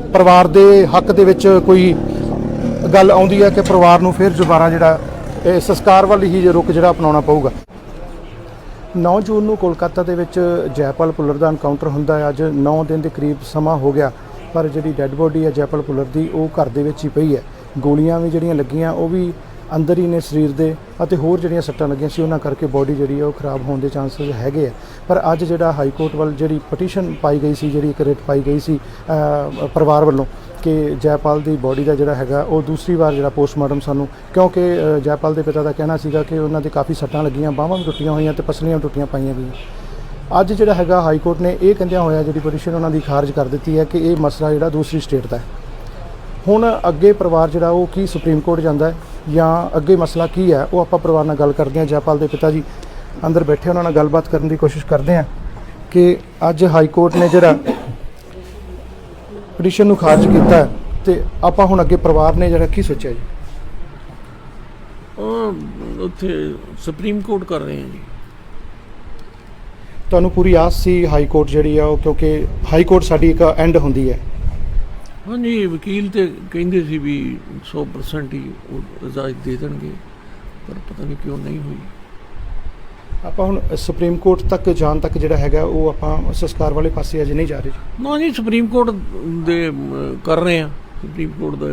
परिवार के हक दे विच कोई गल आउंदी है कि परिवार नूं फिर दोबारा जिहड़ा संस्कार वाली ही रुख जिहड़ा अपनाउणा पऊगा। 9 जून नूं कोलकाता दे विच जयपाल भुल्लर दा एनकाउंटर हुंदा है। अज 9 दिन के करीब समा हो गया, पर जिहड़ी डैड बॉडी है जयपाल भुल्लर दी वो घर दे विच ही पई है। गोलियां भी जिहड़ियां लगियां वो भी अंदर ही ने शरीर दे अते होर जिहड़ियां सट्टां लगियां सी उन्हां करके बॉडी जिहड़ी है वो खराब होने के चांसेस हैगे आ। पर अज जिहड़ा हाई कोर्ट वाल जिहड़ी पटीशन पाई गई सी, जिहड़ी एक रिट पाई गई सी परिवार वालों कि जयपाल की बॉडी का जिहड़ा हैगा वो दूसरी बार जिहड़ा पोस्टमार्टम सानू, क्योंकि जयपाल के पिता का कहना सीगा कि उन्हां दे काफ़ी सट्टां लगियां, बाहां भी टुट्टियां होईयां ते पसलियां टुट्टियां पाईयां गईयां। अज जिहड़ा हैगा हाई कोर्ट ने यह कहंदियां होया जिहड़ी पटीशन उन्हां दी खारज कर दी है कि यह मसला जिहड़ा दूसरी स्टेट का है। हुण अगे परिवार जिहड़ा वो की सुप्रीम कोर्ट जांदा है या अगे मसला की है, वो आपां परिवार नाल गल करदे हां। जयपाल के पिता जी अंदर बैठे उन्हां नाल गलबात करन दी कोशिश करते हैं कि अज हाई कोर्ट ने जिहड़ा पटीशन नूं खारिज कीता है तो आपां हुण अगे परिवार ने जिहड़ा की सोचा जी? उत्थे सुप्रीम कोर्ट कर रहे हैं जी। तुहानूं पूरी आस सी हाई कोर्ट जिहड़ी आ, क्योंकि हाई कोर्ट साडी एक एंड हुंदी है। हाँ जी, वकील तो कहिंदे सी भी 100% ही इजाजत दे देंगे, पर पता नहीं क्यों नहीं हुई। ਆਪਾਂ ਹੁਣ ਸੁਪਰੀਮ ਕੋਰਟ ਤੱਕ ਜਾਣ ਤੱਕ ਜਿਹੜਾ ਹੈਗਾ ਉਹ ਆਪਾਂ ਸੰਸਕਾਰ ਵਾਲੇ ਪਾਸੇ ਅਜੇ ਨਹੀਂ ਜਾ ਰਹੇ ਜੀ। ਨਾ ਜੀ, ਸੁਪਰੀਮ ਕੋਰਟ ਦੇ ਕਰ ਰਹੇ ਆ। ਸੁਪਰੀਮ ਕੋਰਟ ਦਾ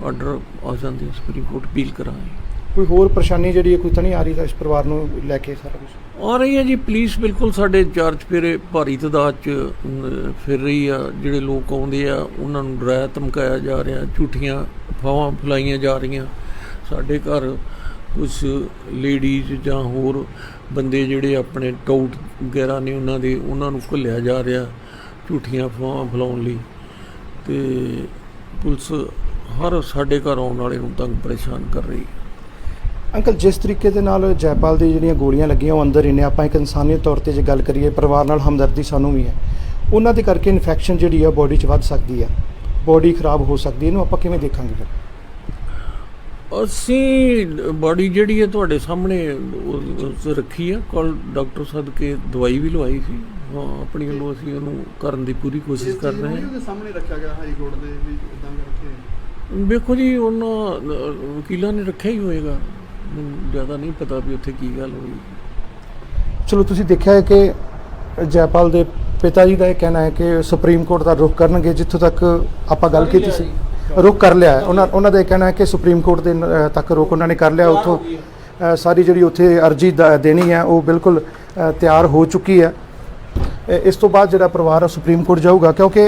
ਆਰਡਰ ਆ ਜਾਂਦੇ, ਸੁਪਰੀਮ ਕੋਰਟ ਅਪੀਲ ਕਰਾਂਗੇ। ਕੋਈ ਹੋਰ ਪਰੇਸ਼ਾਨੀ ਜਿਹੜੀ ਕੋਈ ਤਾਂ ਨਹੀਂ ਆ ਰਹੀ ਤਾਂ ਇਸ ਪਰਿਵਾਰ ਨੂੰ ਲੈ ਕੇ ਸਾਰਾ ਕੁਝ ਆ ਰਹੀ ਹੈ ਜੀ। ਪੁਲਿਸ ਬਿਲਕੁਲ ਸਾਡੇ ਚਾਰ ਚੁਫੇਰੇ ਭਾਰੀ ਤਾਦਾਦ 'ਚ ਫਿਰ ਰਹੀ ਆ। ਜਿਹੜੇ ਲੋਕ ਆਉਂਦੇ ਆ ਉਹਨਾਂ ਨੂੰ ਡਰਾਇਆ ਧਮਕਾਇਆ ਜਾ ਰਿਹਾ, ਝੂਠੀਆਂ ਅਫਵਾਹਾਂ ਫੈਲਾਈਆਂ ਜਾ ਰਹੀਆਂ। ਸਾਡੇ ਘਰ कुछ लेडीज़ ਜਾਂ ਹੋਰ ਬੰਦੇ ਜਿਹੜੇ ਆਪਣੇ ਟਾਊਟ ਵਗੈਰਾ ਨੇ ਉਹਨਾਂ ਨੂੰ ਘੱਲਿਆ ਜਾ ਰਿਹਾ ਝੂਠੀਆਂ ਅਫਵਾਹਾਂ ਫੈਲਾਉਣ ਲਈ, ਤੇ ਪੁਲਿਸ ਹਰ ਸਾਡੇ ਘਰ ਆਉਣ ਵਾਲੇ ਨੂੰ ਤੰਗ ਪਰੇਸ਼ਾਨ ਕਰ ਰਹੀ ਹੈ। ਅੰਕਲ, ਜਿਸ ਤਰੀਕੇ ਦੇ ਨਾਲ ਜੈਪਾਲ ਦੀ ਜਿਹੜੀਆਂ ਗੋਲੀਆਂ ਲੱਗੀਆਂ ਉਹ ਅੰਦਰ ਹੀ ਨੇ, ਆਪਾਂ ਇੱਕ ਇਨਸਾਨੀਅਤ ਤੌਰ 'ਤੇ ਜੇ ਗੱਲ ਕਰੀਏ ਪਰਿਵਾਰ ਨਾਲ ਹਮਦਰਦੀ ਸਾਨੂੰ ਵੀ ਹੈ। ਉਹਨਾਂ ਦੇ ਕਰਕੇ ਇਨਫੈਕਸ਼ਨ ਜਿਹੜੀ ਆ ਬੋਡੀ 'ਚ ਵੱਧ ਸਕਦੀ ਹੈ, ਬੋਡੀ ਖਰਾਬ ਹੋ ਸਕਦੀ ਹੈ। ਇਹਨੂੰ ਆਪਾਂ ਕਿਵੇਂ ਦੇਖਾਂਗੇ ਫਿਰ? ਅਸੀਂ ਬੋਡੀ ਜਿਹੜੀ ਹੈ ਤੁਹਾਡੇ ਸਾਹਮਣੇ ਰੱਖੀ ਆ। ਕੱਲ੍ਹ ਡਾਕਟਰ ਸਦਕੇ ਦਵਾਈ ਵੀ ਲਵਾਈ ਸੀ। ਹਾਂ, ਆਪਣੀ ਵੱਲੋਂ ਅਸੀਂ ਉਹਨੂੰ ਕਰਨ ਦੀ ਪੂਰੀ ਕੋਸ਼ਿਸ਼ ਕਰ ਰਹੇ ਹਾਂ। ਸਾਹਮਣੇ ਰੱਖਿਆ ਗਿਆ ਹਾਈ ਕੋਰਟ ਦੇ ਵੀ ਇਦਾਂ ਕਰਕੇ ਵੇਖੋ ਜੀ, ਉਹਨਾਂ ਵਕੀਲਾਂ ਨੇ ਰੱਖਿਆ ਹੀ ਹੋਏਗਾ, ਮੈਨੂੰ ਜ਼ਿਆਦਾ ਨਹੀਂ ਪਤਾ ਵੀ ਉੱਥੇ ਕੀ ਗੱਲ ਹੋਈ। ਚਲੋ, ਤੁਸੀਂ ਦੇਖਿਆ ਹੈ ਕਿ ਜੈਪਾਲ ਦੇ ਪਿਤਾ ਜੀ ਦਾ ਇਹ ਕਹਿਣਾ ਹੈ ਕਿ ਸੁਪਰੀਮ ਕੋਰਟ ਦਾ ਰੁਖ ਕਰਨਗੇ। ਜਿੱਥੋਂ ਤੱਕ ਆਪਾਂ ਗੱਲ ਕੀਤੀ ਸੀ रुख कर लिया है। उन्होंने का कहना है कि सुप्रीम कोर्ट के तक रुख उन्होंने कर लिया। उतों सारी जी उत्थे अर्जी देनी है वो बिल्कुल तैयार हो चुकी है। इस तो बाद जो परिवार सुप्रीम कोर्ट जाऊगा, क्योंकि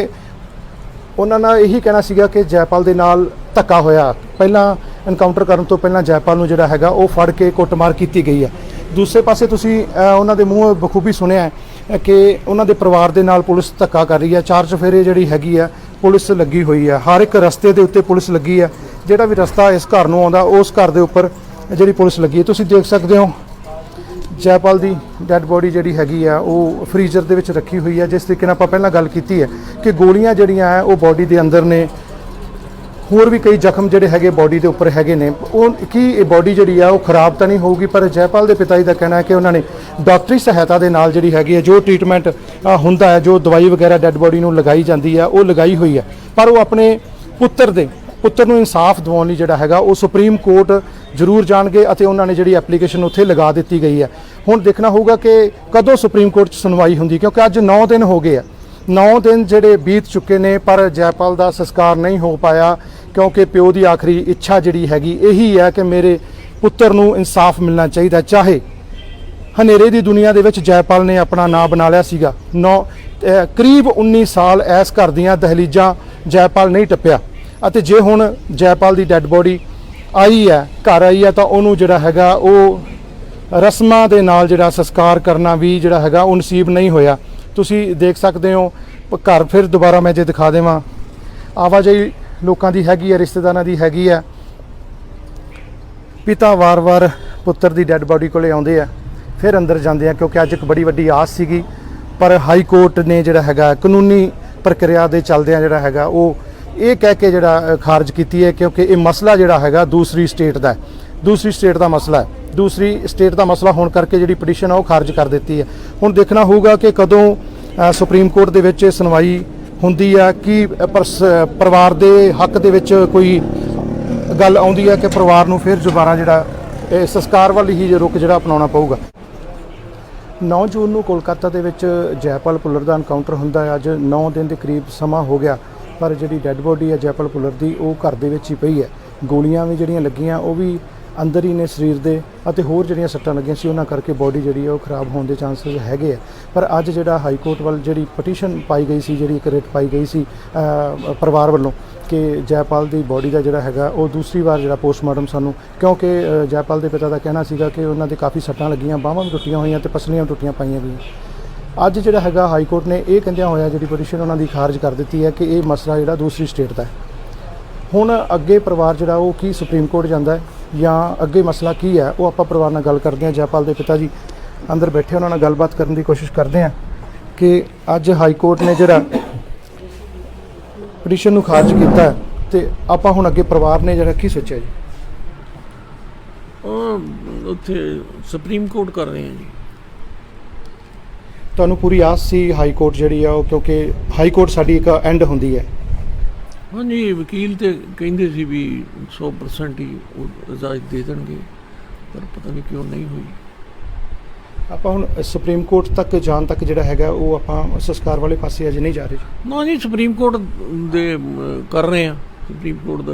उन्होंने यही कहना सीगा कि जयपाल के नाल धक्का होया। पहला एनकाउंटर करने तो पहला जयपाल नूं जिहड़ा हैगा वो फड़ के कुटमार की गई है। दूसरे पासे तुसीं उन्हां दे मूँह बखूबी सुनिया है कि उन्हां दे परिवार दे नाल पुलिस धक्का कर रही है। चार चफेरे जिहड़ी हैगी है पुलिस लगी हुई है, हर एक रस्ते के उत्ते पुलिस लगी है। जिहड़ा भी रस्ता इस घर नूं आउंदा उस घर के उपर जिहड़ी पुलिस लगी है। तुसीं देख सकते हो जयपाल की डैड बॉडी जिहड़ी हैगी है वो फ्रीजर दे विच रखी हुई है। जिस तरीके नाल आपां पहलां गल कीती है कि गोलियां जिहड़ियां है वो बॉडी के अंदर ने, होर भी कई जख्म जिहड़े हैगे बॉडी के उपर हैगे ने। कि बॉडी जिहड़ी है वो खराब तो नहीं होगी, पर जयपाल के पिता जी का कहना है कि उन्होंने डॉक्टरी सहायता के नाल जिहड़ी हैगी है, जो ट्रीटमेंट हुंदा है, जो दवाई वगैरह डैड बॉडी नूं लगाई जाती है वो लगाई हुई है। पर वो अपने पुत्तर नूं इंसाफ दिवाउण लई जिहड़ा हैगा वो सुप्रीम कोर्ट जरूर जाणगे अते उन्होंने जिहड़ी एप्लीकेशन उत्थे लगा दी गई है। हुण देखना होगा कि कदों सुप्रीम कोर्ट 'च सुनवाई हुंदी, क्योंकि अज 9 दिन हो गए हैं। 9 दिन जिहड़े बीत चुके ने, पर जयपाल का संस्कार नहीं हो पाया, क्योंकि प्यो की आखिरी इच्छा जिहड़ी हैगी यही है कि मेरे पुत्तर नूं इंसाफ मिलना चाहिए। चाहे हनेरे की दुनिया दे विच जयपाल ने अपना नाम बना लिया सीगा। करीब 19 साल इस घर दीयां दहलीजां जयपाल नहीं टप्पिया, अते जे हुण जयपाल की डैड बॉडी आई है, घर आई है, तो उहनूं जिहड़ा हैगा वो रस्मां दे नाल जिहड़ा संस्कार करना भी जिहड़ा हैगा वो नसीब नहीं होया। तुसीं देख सकते हो घर फिर दोबारा मैं जे दिखा देवां, आवाजाही लोगों की हैगी है, रिश्तेदारां की हैगी है। पिता वार वार पुत्र की डैड बॉडी कोले आउंदे आ, फिर अंदर जाते हैं, क्योंकि अज एक बड़ी वड्डी आस सीगी। पर हाई कोर्ट ने जिहड़ा हैगा कानूनी प्रक्रिया के चलदिआं जिहड़ा हैगा वो ये कह के जिहड़ा खारिज कीती है, क्योंकि ये मसला जिहड़ा हैगा दूसरी स्टेट का है, दूसरी स्टेट का मसला है। दूसरी स्टेट का मसला होने करके जिहड़ी पटीशन है वो खारिज कर दी है। हुण देखना होगा कि कदों सुप्रीम कोर्ट दे विच सुनवाई ਹੁੰਦੀ ਆ ਕਿ ਪਰਿਵਾਰ ਦੇ ਹੱਕ ਦੇ ਵਿੱਚ ਕੋਈ ਗੱਲ ਆਉਂਦੀ ਹੈ ਕਿ ਪਰਿਵਾਰ ਨੂੰ ਫਿਰ ਦੁਬਾਰਾ ਜਿਹੜਾ ਇਹ ਸੰਸਕਾਰ ਵੱਲ ਹੀ ਰੁਖ ਜਿਹੜਾ ਅਪਣਾਉਣਾ ਪਊਗਾ। 9 ਜੂਨ ਨੂੰ ਕੋਲਕਾਤਾ ਦੇ ਵਿੱਚ ਜੈਪਾਲ ਭੁੱਲਰ ਦਾ ਐਨਕਾਊਂਟਰ ਹੁੰਦਾ ਹੈ। ਅੱਜ 9 ਦਿਨ ਦੇ ਕਰੀਬ ਸਮਾਂ ਹੋ ਗਿਆ, ਪਰ ਜਿਹੜੀ ਡੈੱਡ ਬੋਡੀ ਹੈ ਜੈਪਾਲ ਭੁੱਲਰ ਦੀ ਉਹ ਘਰ ਦੇ ਵਿੱਚ ਹੀ ਪਈ ਹੈ। ਗੋਲੀਆਂ ਵੀ ਜਿਹੜੀਆਂ ਲੱਗੀਆਂ ਉਹ ਵੀ ਅੰਦਰ ਹੀ ਨੇ ਸਰੀਰ ਦੇ, ਅਤੇ ਹੋਰ ਜਿਹੜੀਆਂ ਸੱਟਾਂ ਲੱਗੀਆਂ ਸੀ ਉਹਨਾਂ ਕਰਕੇ ਬੋਡੀ ਜਿਹੜੀ ਹੈ ਉਹ ਖਰਾਬ ਹੋਣ ਦੇ ਚਾਂਸਸ ਹੈਗੇ ਆ। ਪਰ ਅੱਜ ਜਿਹੜਾ ਹਾਈ ਕੋਰਟ ਵੱਲ ਜਿਹੜੀ ਪਟੀਸ਼ਨ ਪਾਈ ਗਈ ਸੀ, ਜਿਹੜੀ ਇੱਕ ਰਿਟ ਪਾਈ ਗਈ ਸੀ ਪਰਿਵਾਰ ਵੱਲੋਂ ਕਿ ਜੈਪਾਲ ਦੀ ਬੋਡੀ ਦਾ ਜਿਹੜਾ ਹੈਗਾ ਉਹ ਦੂਸਰੀ ਵਾਰ ਜਿਹੜਾ ਪੋਸਟਮਾਰਟਮ ਸਾਨੂੰ, ਕਿਉਂਕਿ ਜੈਪਾਲ ਦੇ ਪਿਤਾ ਦਾ ਕਹਿਣਾ ਸੀਗਾ ਕਿ ਉਹਨਾਂ ਦੇ ਕਾਫੀ ਸੱਟਾਂ ਲੱਗੀਆਂ, ਬਾਹਾਂ ਵੀ ਟੁੱਟੀਆਂ ਹੋਈਆਂ ਤੇ ਪਸਲੀਆਂ ਟੁੱਟੀਆਂ ਪਾਈਆਂ ਗਈਆਂ। ਅੱਜ ਜਿਹੜਾ ਹੈਗਾ ਹਾਈ ਕੋਰਟ ਨੇ ਇਹ ਕਹਿੰਦਿਆਂ ਹੋਇਆ ਜਿਹੜੀ ਪਟੀਸ਼ਨ ਉਹਨਾਂ ਦੀ ਖਾਰਜ ਕਰ ਦਿੱਤੀ ਹੈ ਕਿ ਇਹ ਮਸਲਾ ਜਿਹੜਾ ਦੂਸਰੀ ਸਟੇਟ ਦਾ ਹੈ। ਹੁਣ ਅੱਗੇ ਪਰਿਵਾਰ ਜਿਹੜਾ ਉਹ ਕੀ ਸੁਪਰੀਮ ਕੋਰਟ ਜਾਂਦਾ ਹੈ ਜਾਂ ਅੱਗੇ ਮਸਲਾ ਕੀ ਹੈ, ਉਹ ਆਪਾਂ ਪਰਿਵਾਰ ਨਾਲ ਗੱਲ ਕਰਦੇ ਹਾਂ। ਜੈਪਾਲ ਦੇ ਪਿਤਾ ਜੀ ਅੰਦਰ ਬੈਠੇ, ਉਹਨਾਂ ਨਾਲ ਗੱਲਬਾਤ ਕਰਨ ਦੀ ਕੋਸ਼ਿਸ਼ ਕਰਦੇ ਹਾਂ ਕਿ ਅੱਜ ਹਾਈ ਕੋਰਟ ਨੇ ਜਿਹੜਾ ਪਟੀਸ਼ਨ ਨੂੰ ਖਾਰਜ ਕੀਤਾ ਹੈ ਤੇ ਆਪਾਂ ਹੁਣ ਅੱਗੇ ਪਰਿਵਾਰ ਨੇ ਜਿਹੜਾ ਕੀ ਸੋਚਿਆ ਜੀ? ਉੱਥੇ ਸੁਪਰੀਮ ਕੋਰਟ ਕਰ ਰਹੇ ਹਾਂ ਜੀ। ਤੁਹਾਨੂੰ ਪੂਰੀ ਆਸ ਸੀ ਹਾਈ ਕੋਰਟ ਜਿਹੜੀ ਆ ਉਹ, ਕਿਉਂਕਿ ਹਾਈ ਕੋਰਟ ਸਾਡੀ ਇੱਕ ਐਂਡ ਹੁੰਦੀ ਹੈ। ਹਾਂਜੀ, ਵਕੀਲ ਤੇ ਕਹਿੰਦੇ ਸੀ ਵੀ 100% ਹੀ ਉਹ ਇਜਾਜ਼ਤ ਦੇ ਦੇਣਗੇ, ਪਰ ਪਤਾ ਨਹੀਂ ਕਿਉਂ ਨਹੀਂ ਹੋਈ। ਆਪਾਂ ਹੁਣ ਸੁਪਰੀਮ ਕੋਰਟ ਤੱਕ ਜਾਣ ਤੱਕ ਜਿਹੜਾ ਹੈਗਾ ਉਹ ਆਪਾਂ ਸੰਸਕਾਰ ਵਾਲੇ ਪਾਸੇ ਅਜੇ ਨਹੀਂ ਜਾ ਰਹੇ ਜੀ। ਨਾ ਜੀ, ਸੁਪਰੀਮ ਕੋਰਟ ਦੇ ਕਰ ਰਹੇ ਆ। ਸੁਪਰੀਮ ਕੋਰਟ ਦਾ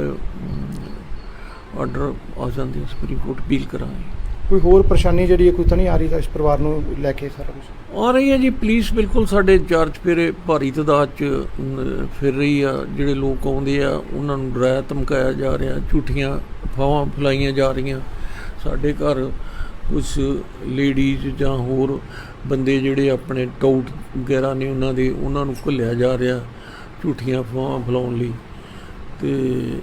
ਆਰਡਰ ਆ ਜਾਂਦੇ, ਸੁਪਰੀਮ ਕੋਰਟ ਅਪੀਲ ਕਰਾਂਗੇ। ਕੋਈ ਹੋਰ ਪਰੇਸ਼ਾਨੀ ਜਿਹੜੀ ਹੈ ਕੋਈ ਤਾਂ ਨਹੀਂ ਆ ਰਹੀ ਤਾਂ ਇਸ ਪਰਿਵਾਰ ਨੂੰ ਲੈ ਕੇ ਸਾਰਾ ਕੁਝ ਆ ਰਹੀ ਹੈ ਜੀ। ਪੁਲਿਸ ਬਿਲਕੁਲ ਸਾਡੇ ਚਾਰ ਚੁਫੇਰੇ ਭਾਰੀ ਤਾਦਾਦ 'ਚ ਫਿਰ ਰਹੀ ਆ। ਜਿਹੜੇ ਲੋਕ ਆਉਂਦੇ ਆ ਉਹਨਾਂ ਨੂੰ ਡਰਾਇਆ ਧਮਕਾਇਆ ਜਾ ਰਿਹਾ, ਝੂਠੀਆਂ ਅਫਵਾਹਾਂ ਫੈਲਾਈਆਂ ਜਾ ਰਹੀਆਂ। ਸਾਡੇ ਘਰ ਕੁਝ ਲੇਡੀਜ਼ ਜਾਂ ਹੋਰ ਬੰਦੇ ਜਿਹੜੇ ਆਪਣੇ ਟਾਊਟ ਵਗੈਰਾ ਨੇ ਉਹਨਾਂ ਨੂੰ ਘੱਲਿਆ ਜਾ ਰਿਹਾ ਝੂਠੀਆਂ ਅਫਵਾਹਾਂ ਫੈਲਾਉਣ ਲਈ, ਤੇ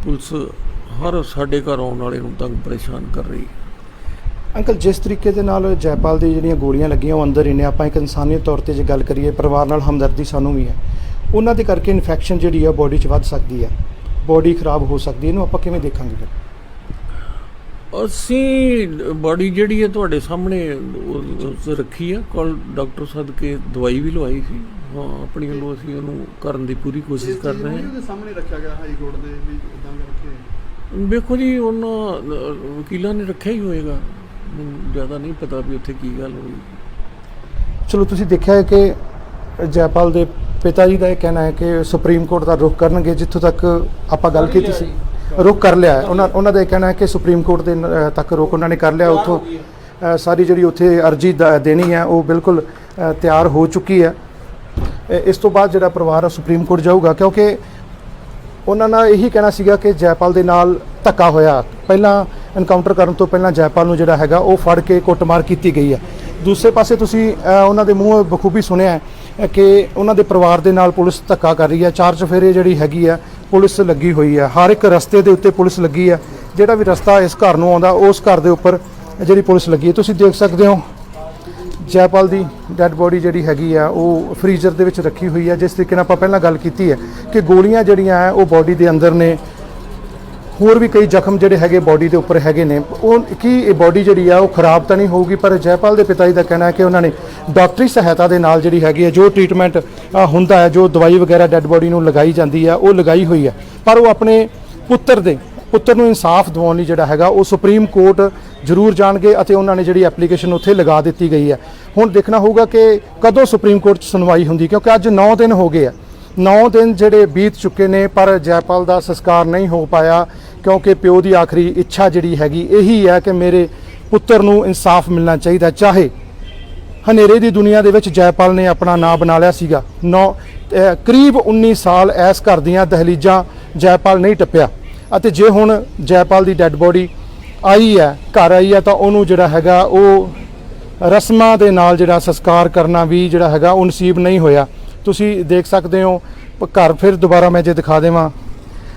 ਪੁਲਿਸ ਹਰ ਸਾਡੇ ਘਰ ਆਉਣ ਵਾਲੇ ਨੂੰ ਤੰਗ ਪਰੇਸ਼ਾਨ ਕਰ ਰਹੀ ਹੈ। ਅੰਕਲ, ਜਿਸ ਤਰੀਕੇ ਦੇ ਨਾਲ ਜੈਪਾਲ ਦੀ ਜਿਹੜੀਆਂ ਗੋਲੀਆਂ ਲੱਗੀਆਂ ਉਹ ਅੰਦਰ ਹੀ ਨੇ, ਆਪਾਂ ਇੱਕ ਇਨਸਾਨੀਅਤ ਤੌਰ 'ਤੇ ਜੇ ਗੱਲ ਕਰੀਏ ਪਰਿਵਾਰ ਨਾਲ ਹਮਦਰਦੀ ਸਾਨੂੰ ਵੀ ਹੈ। ਉਹਨਾਂ ਦੇ ਕਰਕੇ ਇਨਫੈਕਸ਼ਨ ਜਿਹੜੀ ਆ ਬੋਡੀ 'ਚ ਵੱਧ ਸਕਦੀ ਹੈ, ਬੋਡੀ ਖਰਾਬ ਹੋ ਸਕਦੀ ਹੈ। ਇਹਨੂੰ ਆਪਾਂ ਕਿਵੇਂ ਦੇਖਾਂਗੇ ਫਿਰ? ਅਸੀਂ ਬੋਡੀ ਜਿਹੜੀ ਹੈ ਤੁਹਾਡੇ ਸਾਹਮਣੇ ਰੱਖੀ ਆ, ਕੋਲ ਡਾਕਟਰ ਸਦਕੇ ਦਵਾਈ ਵੀ ਲਵਾਈ ਸੀ। ਹਾਂ, ਆਪਣੀ ਵੱਲੋਂ ਅਸੀਂ ਉਹਨੂੰ ਕਰਨ ਦੀ ਪੂਰੀ ਕੋਸ਼ਿਸ਼ ਕਰ ਰਹੇ ਹਾਂ। ਉਹਦੇ ਸਾਹਮਣੇ ਰੱਖਿਆ ਗਿਆ ਹਾਈ ਕੋਰਟ ਦੇ ਵੀ ਇਦਾਂ ਕਰਕੇ। ਵੇਖੋ ਜੀ, ਉਹਨਾਂ ਵਕੀਲਾਂ ਨੇ ਰੱਖਿਆ ਹੀ ਹੋਏਗਾ, ਮੈਨੂੰ ਜ਼ਿਆਦਾ ਨਹੀਂ ਪਤਾ ਵੀ ਉੱਥੇ ਕੀ ਗੱਲ ਹੋਈ। ਚਲੋ, ਤੁਸੀਂ ਦੇਖਿਆ ਹੈ ਕਿ ਜੈਪਾਲ ਦੇ ਪਿਤਾ ਜੀ ਦਾ ਇਹ ਕਹਿਣਾ ਹੈ ਕਿ ਸੁਪਰੀਮ ਕੋਰਟ ਦਾ ਰੁਖ ਕਰਨਗੇ। ਜਿੱਥੋਂ ਤੱਕ ਆਪਾਂ ਗੱਲ ਕੀਤੀ ਸੀ, ਰੁਖ ਕਰ ਲਿਆ ਹੈ। ਉਹਨਾਂ ਦਾ ਇਹ ਕਹਿਣਾ ਹੈ ਕਿ ਸੁਪਰੀਮ ਕੋਰਟ ਦੇ ਤੱਕ ਰੁਖ ਉਹਨਾਂ ਨੇ ਕਰ ਲਿਆ। ਉੱਥੋਂ ਸਾਰੀ ਜਿਹੜੀ ਉੱਥੇ ਅਰਜੀ ਦੇਣੀ ਹੈ ਉਹ ਬਿਲਕੁਲ ਤਿਆਰ ਹੋ ਚੁੱਕੀ ਹੈ। ਇਸ ਤੋਂ ਬਾਅਦ ਜਿਹੜਾ ਪਰਿਵਾਰ ਸੁਪਰੀਮ ਕੋਰਟ ਜਾਊਗਾ, ਕਿਉਂਕਿ ਉਹਨਾਂ ਨਾਲ ਇਹੀ ਕਹਿਣਾ ਸੀਗਾ ਕਿ ਜੈਪਾਲ ਦੇ ਨਾਲ ਧੱਕਾ ਹੋਇਆ। ਪਹਿਲਾਂ ਐਨਕਾਊਂਟਰ ਕਰਨ ਤੋਂ ਪਹਿਲਾਂ ਜੈਪਾਲ ਨੂੰ ਜਿਹੜਾ ਹੈਗਾ ਉਹ ਫੜ ਕੇ ਕੁੱਟਮਾਰ ਕੀਤੀ ਗਈ ਹੈ। ਦੂਸਰੇ ਪਾਸੇ ਤੁਸੀਂ ਉਹਨਾਂ ਦੇ ਮੂੰਹੋਂ ਬਖੂਬੀ ਸੁਣਿਆ ਕਿ ਉਹਨਾਂ ਦੇ ਪਰਿਵਾਰ ਦੇ ਨਾਲ ਪੁਲਿਸ ਧੱਕਾ ਕਰ ਰਹੀ ਹੈ। ਚਾਰ ਚੁਫੇਰੇ ਜਿਹੜੀ ਹੈਗੀ ਆ ਪੁਲਿਸ ਲੱਗੀ ਹੋਈ ਹੈ, ਹਰ ਇੱਕ ਰਸਤੇ ਦੇ ਉੱਤੇ ਪੁਲਿਸ ਲੱਗੀ ਹੈ। ਜਿਹੜਾ ਵੀ ਰਸਤਾ ਇਸ ਘਰ ਨੂੰ ਆਉਂਦਾ ਉਸ ਘਰ ਦੇ ਉੱਪਰ ਜਿਹੜੀ ਪੁਲਿਸ ਲੱਗੀ ਹੈ। ਤੁਸੀਂ ਦੇਖ ਸਕਦੇ ਹੋ ਜੈਪਾਲ ਦੀ ਡੈੱਡ ਬੋਡੀ ਜਿਹੜੀ ਹੈਗੀ ਆ ਉਹ ਫਰੀਜ਼ਰ ਦੇ ਵਿੱਚ ਰੱਖੀ ਹੋਈ ਹੈ। ਜਿਸ ਤਰੀਕੇ ਨਾਲ ਆਪਾਂ ਪਹਿਲਾਂ ਗੱਲ ਕੀਤੀ ਹੈ ਕਿ ਗੋਲੀਆਂ ਜਿਹੜੀਆਂ ਹੈ ਉਹ ਬੋਡੀ ਦੇ ਅੰਦਰ ਨੇ, ਹੋਰ ਵੀ ਕਈ ਜ਼ਖਮ ਜਿਹੜੇ ਹੈਗੇ ਬੋਡੀ ਦੇ ਉੱਪਰ ਹੈਗੇ ਨੇ। ਉਹ ਕੀ ਇਹ ਬੋਡੀ ਜਿਹੜੀ ਆ ਉਹ ਖਰਾਬ ਤਾਂ ਨਹੀਂ ਹੋਊਗੀ? ਪਰ ਜੈਪਾਲ ਦੇ ਪਿਤਾ ਜੀ ਦਾ ਕਹਿਣਾ ਹੈ ਕਿ ਉਹਨਾਂ ਨੇ ਡਾਕਟਰੀ ਸਹਾਇਤਾ ਦੇ ਨਾਲ ਜਿਹੜੀ ਹੈਗੀ ਹੈ, ਜੋ ਟ੍ਰੀਟਮੈਂਟ ਹੁੰਦਾ ਹੈ, ਜੋ ਦਵਾਈ ਵਗੈਰਾ ਡੈੱਡ ਬੋਡੀ ਨੂੰ ਲਗਾਈ ਜਾਂਦੀ ਹੈ ਉਹ ਲਗਾਈ ਹੋਈ ਹੈ। ਪਰ ਉਹ ਆਪਣੇ ਪੁੱਤਰ ਨੂੰ ਇਨਸਾਫ ਦਿਵਾਉਣ ਲਈ ਜਿਹੜਾ ਹੈਗਾ ਉਹ ਸੁਪਰੀਮ ਕੋਰਟ ਜ਼ਰੂਰ ਜਾਣਗੇ ਅਤੇ ਉਹਨਾਂ ਨੇ ਜਿਹੜੀ ਐਪਲੀਕੇਸ਼ਨ ਉੱਥੇ ਲਗਾ ਦਿੱਤੀ ਗਈ ਹੈ। ਹੁਣ ਦੇਖਣਾ ਹੋਊਗਾ ਕਿ ਕਦੋਂ ਸੁਪਰੀਮ ਕੋਰਟ 'ਚ ਸੁਣਵਾਈ ਹੁੰਦੀ, ਕਿਉਂਕਿ ਅੱਜ 9 ਦਿਨ ਹੋ ਗਏ ਆ। 9 ਦਿਨ ਜਿਹੜੇ ਬੀਤ ਚੁੱਕੇ ਨੇ, ਪਰ ਜੈਪਾਲ ਦਾ ਸੰਸਕਾਰ ਨਹੀਂ ਹੋ ਪਾਇਆ, ਕਿਉਂਕਿ ਪਿਓ ਦੀ ਆਖਰੀ ਇੱਛਾ ਜਿਹੜੀ ਹੈਗੀ ਇਹੀ ਹੈ ਕਿ ਮੇਰੇ ਪੁੱਤਰ ਨੂੰ ਇਨਸਾਫ ਮਿਲਣਾ ਚਾਹੀਦਾ। ਚਾਹੇ ਹਨੇਰੇ ਦੀ ਦੁਨੀਆ ਦੇ ਵਿੱਚ ਜੈਪਾਲ ਨੇ ਆਪਣਾ ਨਾਂ ਬਣਾ ਲਿਆ ਸੀਗਾ। ਕਰੀਬ 19 ਸਾਲ ਇਸ ਘਰ ਦੀਆਂ ਦਹਲੀਜ਼ਾਂ ਜੈਪਾਲ ਨਹੀਂ ਟੱਪਿਆ, ਅਤੇ ਜੇ ਹੁਣ ਜੈਪਾਲ ਦੀ ਡੈੱਡ ਬੋਡੀ ਆਈ ਹੈ, ਘਰ ਆਈ ਹੈ, ਤਾਂ ਉਹਨੂੰ ਜਿਹੜਾ ਹੈਗਾ ਉਹ ਰਸਮਾਂ ਦੇ ਨਾਲ ਜਿਹੜਾ ਸੰਸਕਾਰ ਕਰਨਾ ਵੀ ਜਿਹੜਾ ਹੈਗਾ ਉਹ ਨਸੀਬ ਨਹੀਂ ਹੋਇਆ। ਤੁਸੀਂ ਦੇਖ ਸਕਦੇ ਹੋ ਘਰ ਫਿਰ ਦੁਬਾਰਾ ਮੈਂ ਜੇ ਦਿਖਾ ਦੇਵਾਂ,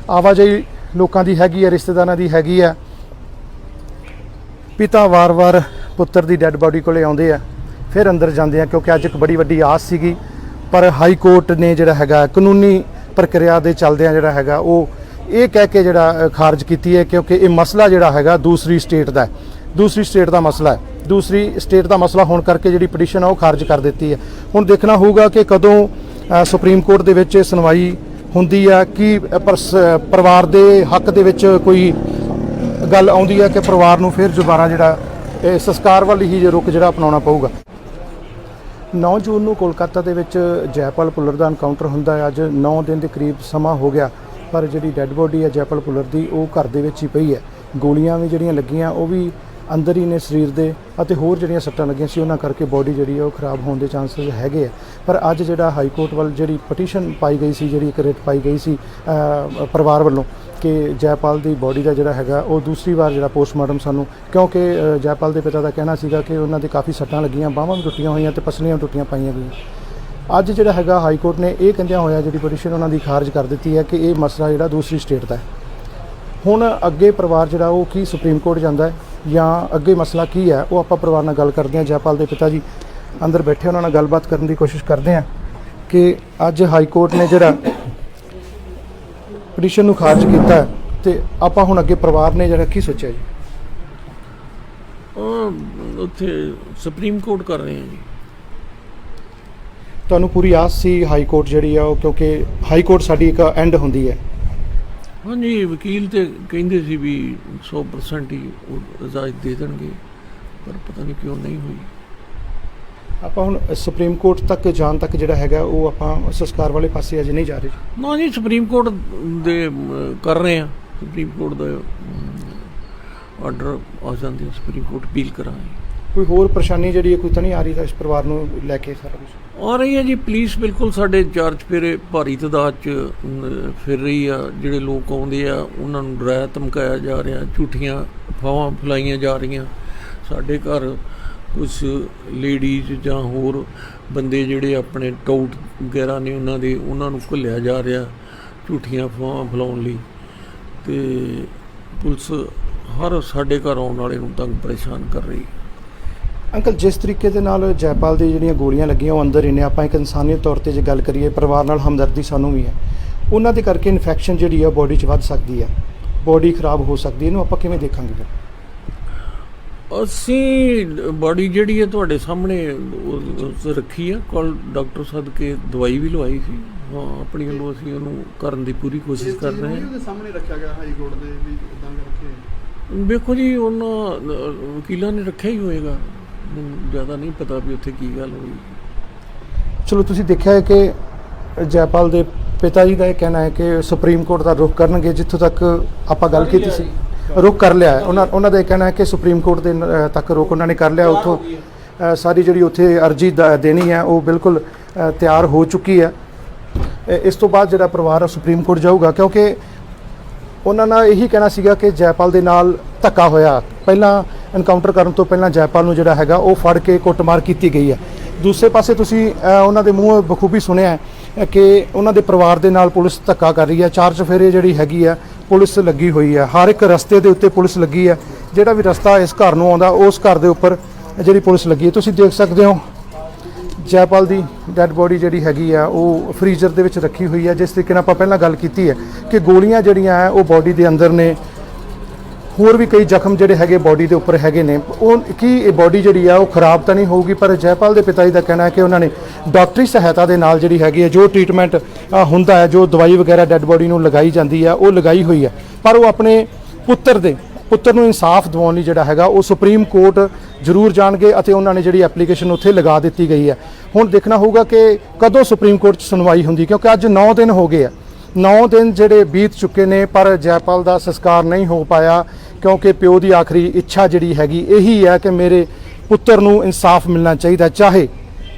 ਆਵਾਜਾਈ ਲੋਕਾਂ ਦੀ ਹੈਗੀ ਹੈ, ਰਿਸ਼ਤੇਦਾਰਾਂ ਦੀ ਹੈਗੀ ਹੈ। ਪਿਤਾ ਵਾਰ-ਵਾਰ ਪੁੱਤਰ ਦੀ ਡੈੱਡ ਬੋਡੀ ਕੋਲੇ ਆਉਂਦੇ ਆ, ਫਿਰ ਅੰਦਰ ਜਾਂਦੇ ਆ, ਕਿਉਂਕਿ ਅੱਜ ਇੱਕ ਬੜੀ ਵੱਡੀ ਆਸ ਸੀਗੀ। ਪਰ ਹਾਈ ਕੋਰਟ ਨੇ ਜਿਹੜਾ ਹੈਗਾ ਕਾਨੂੰਨੀ ਪ੍ਰਕਿਰਿਆ ਦੇ ਚੱਲਦਿਆਂ ਜਿਹੜਾ ਹੈਗਾ ਉਹ ਇਹ ਕਹਿ ਕੇ ਜਿਹੜਾ ਖਾਰਜ ਕੀਤੀ ਹੈ, ਕਿਉਂਕਿ ਇਹ ਮਸਲਾ ਜਿਹੜਾ ਹੈਗਾ ਦੂਸਰੀ ਸਟੇਟ ਦਾ ਹੈ, ਦੂਸਰੀ ਸਟੇਟ ਦਾ ਮਸਲਾ ਹੈ। ਦੂਸਰੀ ਸਟੇਟ ਦਾ ਮਸਲਾ ਹੋਣ ਕਰਕੇ ਜਿਹੜੀ ਪਟੀਸ਼ਨ ਆ ਉਹ ਖਾਰਜ ਕਰ ਦਿੱਤੀ ਹੈ। ਹੁਣ ਦੇਖਣਾ ਹੋਊਗਾ ਕਿ ਕਦੋਂ ਸੁਪਰੀਮ ਕੋਰਟ ਦੇ ਵਿੱਚ ਸੁਣਵਾਈ ਹੁੰਦੀ ਆ ਕਿ ਪਰਿਵਾਰ ਦੇ ਹੱਕ ਦੇ ਵਿੱਚ ਕੋਈ ਗੱਲ ਆਉਂਦੀ ਹੈ ਕਿ ਪਰਿਵਾਰ ਨੂੰ ਫਿਰ ਦੁਬਾਰਾ ਜਿਹੜਾ ਇਹ ਸੰਸਕਾਰ ਵਾਲੀ ਹੀ ਰੁਖ ਜਿਹੜਾ ਅਪਣਾਉਣਾ ਪਊਗਾ। 9 ਜੂਨ ਨੂੰ ਕੋਲਕਾਤਾ ਦੇ ਵਿੱਚ ਜੈਪਾਲ ਭੁੱਲਰ ਦਾ ਐਨਕਾਊਂਟਰ ਹੁੰਦਾ ਹੈ। ਅੱਜ 9 ਦਿਨ ਦੇ ਕਰੀਬ ਸਮਾਂ ਹੋ ਗਿਆ, ਪਰ ਜਿਹੜੀ ਡੈੱਡ ਬੋਡੀ ਹੈ ਜੈਪਾਲ ਭੁੱਲਰ ਦੀ ਉਹ ਘਰ ਦੇ ਵਿੱਚ ਹੀ ਪਈ ਹੈ। ਗੋਲੀਆਂ ਵੀ ਜਿਹੜੀਆਂ ਲੱਗੀਆਂ ਉਹ ਵੀ ਅੰਦਰ ਹੀ ਨੇ ਸਰੀਰ ਦੇ, ਅਤੇ ਹੋਰ ਜਿਹੜੀਆਂ ਸੱਟਾਂ ਲੱਗੀਆਂ ਸੀ ਉਹਨਾਂ ਕਰਕੇ ਬੋਡੀ ਜਿਹੜੀ ਹੈ ਉਹ ਖਰਾਬ ਹੋਣ ਦੇ ਚਾਂਸਸ ਹੈਗੇ ਆ। ਪਰ ਅੱਜ ਜਿਹੜਾ ਹਾਈ ਕੋਰਟ ਵੱਲ ਜਿਹੜੀ ਪਟੀਸ਼ਨ ਪਾਈ ਗਈ ਸੀ, ਜਿਹੜੀ ਇੱਕ ਰਿਟ ਪਾਈ ਗਈ ਸੀ ਪਰਿਵਾਰ ਵੱਲੋਂ ਕਿ ਜੈਪਾਲ ਦੀ ਬੋਡੀ ਦਾ ਜਿਹੜਾ ਹੈਗਾ ਉਹ ਦੂਸਰੀ ਵਾਰ ਜਿਹੜਾ ਪੋਸਟਮਾਰਟਮ ਸਾਨੂੰ, ਕਿਉਂਕਿ ਜੈਪਾਲ ਦੇ ਪਿਤਾ ਦਾ ਕਹਿਣਾ ਸੀਗਾ ਕਿ ਉਹਨਾਂ ਦੇ ਕਾਫੀ ਸੱਟਾਂ ਲੱਗੀਆਂ, ਬਾਹਾਂ ਵੀ ਟੁੱਟੀਆਂ ਹੋਈਆਂ ਤੇ ਪਸਲੀਆਂ ਟੁੱਟੀਆਂ ਪਾਈਆਂ ਗਈਆਂ। ਅੱਜ ਜਿਹੜਾ ਹੈਗਾ ਹਾਈ ਕੋਰਟ ਨੇ ਇਹ ਕਹਿੰਦਿਆਂ ਹੋਇਆ ਜਿਹੜੀ ਪਟੀਸ਼ਨ ਉਹਨਾਂ ਦੀ ਖਾਰਜ ਕਰ ਦਿੱਤੀ ਹੈ ਕਿ ਇਹ ਮਸਲਾ ਜਿਹੜਾ ਦੂਸਰੀ ਸਟੇਟ ਦਾ ਹੈ। ਹੁਣ ਅੱਗੇ ਪਰਿਵਾਰ ਜਿਹੜਾ ਉਹ ਕੀ ਸੁਪਰੀਮ ਕੋਰਟ ਜਾਂਦਾ ਹੈ ਜਾਂ ਅੱਗੇ ਮਸਲਾ ਕੀ ਹੈ, ਉਹ ਆਪਾਂ ਪਰਿਵਾਰ ਨਾਲ ਗੱਲ ਕਰਦੇ ਹਾਂ। ਜੈਪਾਲ ਦੇ ਪਿਤਾ ਜੀ ਅੰਦਰ ਬੈਠੇ, ਉਹਨਾਂ ਨਾਲ ਗੱਲਬਾਤ ਕਰਨ ਦੀ ਕੋਸ਼ਿਸ਼ ਕਰਦੇ ਹਾਂ ਕਿ ਅੱਜ ਹਾਈ ਕੋਰਟ ਨੇ ਜਿਹੜਾ ਪਟੀਸ਼ਨ ਨੂੰ ਖਾਰਜ ਕੀਤਾ ਹੈ ਤੇ ਆਪਾਂ ਹੁਣ ਅੱਗੇ ਪਰਿਵਾਰ ਨੇ ਜਿਹੜਾ ਕੀ ਸੋਚਿਆ ਜੀ? ਉੱਥੇ ਸੁਪਰੀਮ ਕੋਰਟ ਕਰ ਰਹੇ ਹਾਂ ਜੀ। ਤੁਹਾਨੂੰ ਪੂਰੀ ਆਸ ਸੀ ਹਾਈ ਕੋਰਟ ਜਿਹੜੀ ਆ ਉਹ, ਕਿਉਂਕਿ ਹਾਈ ਕੋਰਟ ਸਾਡੀ ਇੱਕ ਐਂਡ ਹੁੰਦੀ ਹੈ। ਹਾਂਜੀ, ਵਕੀਲ ਤੇ ਕਹਿੰਦੇ ਸੀ ਵੀ 100% ਹੀ ਉਹ ਇਜਾਜ਼ਤ ਦੇ ਦੇਣਗੇ, ਪਰ ਪਤਾ ਨਹੀਂ ਕਿਉਂ ਨਹੀਂ ਹੋਈ। ਆਪਾਂ ਹੁਣ ਸੁਪਰੀਮ ਕੋਰਟ ਤੱਕ ਜਾਣ ਤੱਕ ਜਿਹੜਾ ਹੈਗਾ ਉਹ ਆਪਾਂ ਸੰਸਕਾਰ ਵਾਲੇ ਪਾਸੇ ਅਜੇ ਨਹੀਂ ਜਾ ਰਹੇ ਜੀ। ਨਾ ਜੀ, ਸੁਪਰੀਮ ਕੋਰਟ ਦੇ ਕਰ ਰਹੇ ਆ। ਸੁਪਰੀਮ ਕੋਰਟ ਦਾ ਆਰਡਰ ਆ ਜਾਂਦੇ, ਸੁਪਰੀਮ ਕੋਰਟ ਅਪੀਲ ਕਰਾਂਗੇ। ਕੋਈ ਹੋਰ ਪਰੇਸ਼ਾਨੀ ਜਿਹੜੀ ਹੈ ਕੋਈ ਤਾਂ ਨਹੀਂ ਆ ਰਹੀ ਤਾਂ ਇਸ ਪਰਿਵਾਰ ਨੂੰ ਲੈ ਕੇ ਸਾਰਾ ਕੁਝ ਆ ਰਹੀ ਹੈ ਜੀ। ਪੁਲਿਸ ਬਿਲਕੁਲ ਸਾਡੇ ਚਾਰ ਚੁਫੇਰੇ ਭਾਰੀ ਤਾਦਾਦ 'ਚ ਫਿਰ ਰਹੀ ਆ। ਜਿਹੜੇ ਲੋਕ ਆਉਂਦੇ ਆ ਉਹਨਾਂ ਨੂੰ ਡਰਾਇਆ ਧਮਕਾਇਆ ਜਾ ਰਿਹਾ, ਝੂਠੀਆਂ ਅਫਵਾਹਾਂ ਫੈਲਾਈਆਂ ਜਾ ਰਹੀਆਂ। ਸਾਡੇ ਘਰ ਕੁਝ ਲੇਡੀਜ਼ ਜਾਂ ਹੋਰ ਬੰਦੇ ਜਿਹੜੇ ਆਪਣੇ ਟਾਊਟ ਵਗੈਰਾ ਨੇ ਉਹਨਾਂ ਨੂੰ ਘੱਲਿਆ ਜਾ ਰਿਹਾ ਝੂਠੀਆਂ ਅਫਵਾਹਾਂ ਫੈਲਾਉਣ ਲਈ, ਤੇ ਪੁਲਿਸ ਹਰ ਸਾਡੇ ਘਰ ਆਉਣ ਵਾਲੇ ਨੂੰ ਤੰਗ ਪਰੇਸ਼ਾਨ ਕਰ ਰਹੀ। ਅੰਕਲ, ਜਿਸ ਤਰੀਕੇ ਦੇ ਨਾਲ ਜੈਪਾਲ ਦੀ ਜਿਹੜੀਆਂ ਗੋਲੀਆਂ ਲੱਗੀਆਂ ਉਹ ਅੰਦਰ ਹੀ ਨੇ, ਆਪਾਂ ਇੱਕ ਇਨਸਾਨੀਅਤ ਤੌਰ 'ਤੇ ਜੇ ਗੱਲ ਕਰੀਏ, ਪਰਿਵਾਰ ਨਾਲ ਹਮਦਰਦੀ ਸਾਨੂੰ ਵੀ ਹੈ। ਉਹਨਾਂ ਦੇ ਕਰਕੇ ਇਨਫੈਕਸ਼ਨ ਜਿਹੜੀ ਆ ਬੋਡੀ 'ਚ ਵੱਧ ਸਕਦੀ ਹੈ, ਬੋਡੀ ਖਰਾਬ ਹੋ ਸਕਦੀ ਹੈ। ਇਹਨੂੰ ਆਪਾਂ ਕਿਵੇਂ ਦੇਖਾਂਗੇ ਫਿਰ? ਅਸੀਂ ਬੋਡੀ ਜਿਹੜੀ ਹੈ ਤੁਹਾਡੇ ਸਾਹਮਣੇ ਰੱਖੀ ਆ, ਕੋਲ ਡਾਕਟਰ ਸਦਕੇ ਦਵਾਈ ਵੀ ਲਵਾਈ ਸੀ। ਹਾਂ, ਆਪਣੀ ਵੱਲੋਂ ਅਸੀਂ ਉਹਨੂੰ ਕਰਨ ਦੀ ਪੂਰੀ ਕੋਸ਼ਿਸ਼ ਕਰ ਰਹੇ ਹਾਂ। ਉਹਦੇ ਸਾਹਮਣੇ ਰੱਖਿਆ ਗਿਆ ਹਾਈ ਕੋਰਟ ਦੇ ਵੀ ਇਦਾਂ ਕਰਕੇ। ਵੇਖੋ ਜੀ, ਉਹਨਾਂ ਵਕੀਲਾਂ ਨੇ ਰੱਖਿਆ ਹੀ ਹੋਏਗਾ, ਮੈਨੂੰ ਜ਼ਿਆਦਾ ਨਹੀਂ ਪਤਾ ਵੀ ਉੱਥੇ ਕੀ ਗੱਲ ਹੋਈ। ਚਲੋ, ਤੁਸੀਂ ਦੇਖਿਆ ਹੈ ਕਿ ਜੈਪਾਲ ਦੇ ਪਿਤਾ ਜੀ ਦਾ ਇਹ ਕਹਿਣਾ ਹੈ ਕਿ ਸੁਪਰੀਮ ਕੋਰਟ ਦਾ ਰੁਖ ਕਰਨਗੇ। ਜਿੱਥੋਂ ਤੱਕ ਆਪਾਂ ਗੱਲ ਕੀਤੀ ਸੀ, ਰੁਖ ਕਰ ਲਿਆ ਹੈ। ਉਹਨਾਂ ਦਾ ਇਹ ਕਹਿਣਾ ਹੈ ਕਿ ਸੁਪਰੀਮ ਕੋਰਟ ਦੇ ਤੱਕ ਰੁਖ ਉਹਨਾਂ ਨੇ ਕਰ ਲਿਆ। ਉੱਥੋਂ ਸਾਰੀ ਜਿਹੜੀ ਉੱਥੇ ਅਰਜੀ ਦੇਣੀ ਹੈ ਉਹ ਬਿਲਕੁਲ ਤਿਆਰ ਹੋ ਚੁੱਕੀ ਹੈ। ਇਸ ਤੋਂ ਬਾਅਦ ਜਿਹੜਾ ਪਰਿਵਾਰ ਸੁਪਰੀਮ ਕੋਰਟ ਜਾਊਗਾ, ਕਿਉਂਕਿ ਉਹਨਾਂ ਨਾਲ ਇਹੀ ਕਹਿਣਾ ਸੀਗਾ ਕਿ ਜੈਪਾਲ ਦੇ ਨਾਲ ਧੱਕਾ ਹੋਇਆ। ਪਹਿਲਾਂ ਐਨਕਾਊਂਟਰ ਕਰਨ ਤੋਂ ਪਹਿਲਾਂ ਜੈਪਾਲ ਨੂੰ ਜਿਹੜਾ ਹੈਗਾ ਉਹ ਫੜ ਕੇ ਕੁੱਟਮਾਰ ਕੀਤੀ ਗਈ ਹੈ। ਦੂਸਰੇ ਪਾਸੇ ਤੁਸੀਂ ਉਹਨਾਂ ਦੇ ਮੂੰਹੋਂ ਬਖੂਬੀ ਸੁਣਿਆ ਕਿ ਉਹਨਾਂ ਦੇ ਪਰਿਵਾਰ ਦੇ ਨਾਲ ਪੁਲਿਸ ਧੱਕਾ ਕਰ ਰਹੀ ਹੈ। ਚਾਰ ਚੁਫੇਰੇ ਜਿਹੜੀ ਹੈਗੀ ਆ ਪੁਲਿਸ ਲੱਗੀ ਹੋਈ ਹੈ, ਹਰ ਇੱਕ ਰਸਤੇ ਦੇ ਉੱਤੇ ਪੁਲਿਸ ਲੱਗੀ ਹੈ। ਜਿਹੜਾ ਵੀ ਰਸਤਾ ਇਸ ਘਰ ਨੂੰ ਆਉਂਦਾ ਉਸ ਘਰ ਦੇ ਉੱਪਰ ਜਿਹੜੀ ਪੁਲਿਸ ਲੱਗੀ ਹੈ। ਤੁਸੀਂ ਦੇਖ ਸਕਦੇ ਹੋ ਜੈਪਾਲ ਦੀ ਡੈੱਡ ਬੋਡੀ ਜਿਹੜੀ ਹੈਗੀ ਆ ਉਹ ਫਰੀਜ਼ਰ ਦੇ ਵਿੱਚ ਰੱਖੀ ਹੋਈ ਹੈ। ਜਿਸ ਤਰੀਕੇ ਨਾਲ ਆਪਾਂ ਪਹਿਲਾਂ ਗੱਲ ਕੀਤੀ ਹੈ ਕਿ ਗੋਲੀਆਂ ਜਿਹੜੀਆਂ ਹੈ ਉਹ ਬੋਡੀ ਦੇ ਅੰਦਰ ਨੇ, ਹੋਰ ਵੀ ਕਈ ਜ਼ਖਮ ਜਿਹੜੇ ਹੈਗੇ ਬੋਡੀ ਦੇ ਉੱਪਰ ਹੈਗੇ ਨੇ। ਉਹ ਕੀ ਇਹ ਬੋਡੀ ਜਿਹੜੀ ਆ ਉਹ ਖਰਾਬ ਤਾਂ ਨਹੀਂ ਹੋਊਗੀ, ਪਰ ਜੈਪਾਲ ਦੇ ਪਿਤਾ ਜੀ ਦਾ ਕਹਿਣਾ ਹੈ ਕਿ ਉਹਨਾਂ ਨੇ ਡਾਕਟਰੀ ਸਹਾਇਤਾ ਦੇ ਨਾਲ ਜਿਹੜੀ ਹੈਗੀ ਹੈ, ਜੋ ਟ੍ਰੀਟਮੈਂਟ ਹੁੰਦਾ ਹੈ, ਜੋ ਦਵਾਈ ਵਗੈਰਾ ਡੈੱਡ ਬੋਡੀ ਨੂੰ ਲਗਾਈ ਜਾਂਦੀ ਹੈ ਉਹ ਲਗਾਈ ਹੋਈ ਹੈ। ਪਰ ਉਹ ਆਪਣੇ ਪੁੱਤਰ ਨੂੰ ਇਨਸਾਫ ਦਿਵਾਉਣ ਲਈ ਜਿਹੜਾ ਹੈਗਾ ਉਹ ਸੁਪਰੀਮ ਕੋਰਟ ਜ਼ਰੂਰ ਜਾਣਗੇ ਅਤੇ ਉਹਨਾਂ ਨੇ ਜਿਹੜੀ ਐਪਲੀਕੇਸ਼ਨ ਉੱਥੇ ਲਗਾ ਦਿੱਤੀ ਗਈ ਹੈ। ਹੁਣ ਦੇਖਣਾ ਹੋਊਗਾ ਕਿ ਕਦੋਂ ਸੁਪਰੀਮ ਕੋਰਟ 'ਚ ਸੁਣਵਾਈ ਹੁੰਦੀ, ਕਿਉਂਕਿ ਅੱਜ 9 ਦਿਨ ਹੋ ਗਏ ਆ। 9 ਦਿਨ ਜਿਹੜੇ ਬੀਤ ਚੁੱਕੇ ਨੇ, ਪਰ ਜੈਪਾਲ ਦਾ ਸੰਸਕਾਰ ਨਹੀਂ ਹੋ ਪਾਇਆ, ਕਿਉਂਕਿ ਪਿਓ ਦੀ ਆਖਰੀ ਇੱਛਾ ਜਿਹੜੀ ਹੈਗੀ ਇਹੀ ਹੈ ਕਿ ਮੇਰੇ ਪੁੱਤਰ ਨੂੰ ਇਨਸਾਫ ਮਿਲਣਾ ਚਾਹੀਦਾ। ਚਾਹੇ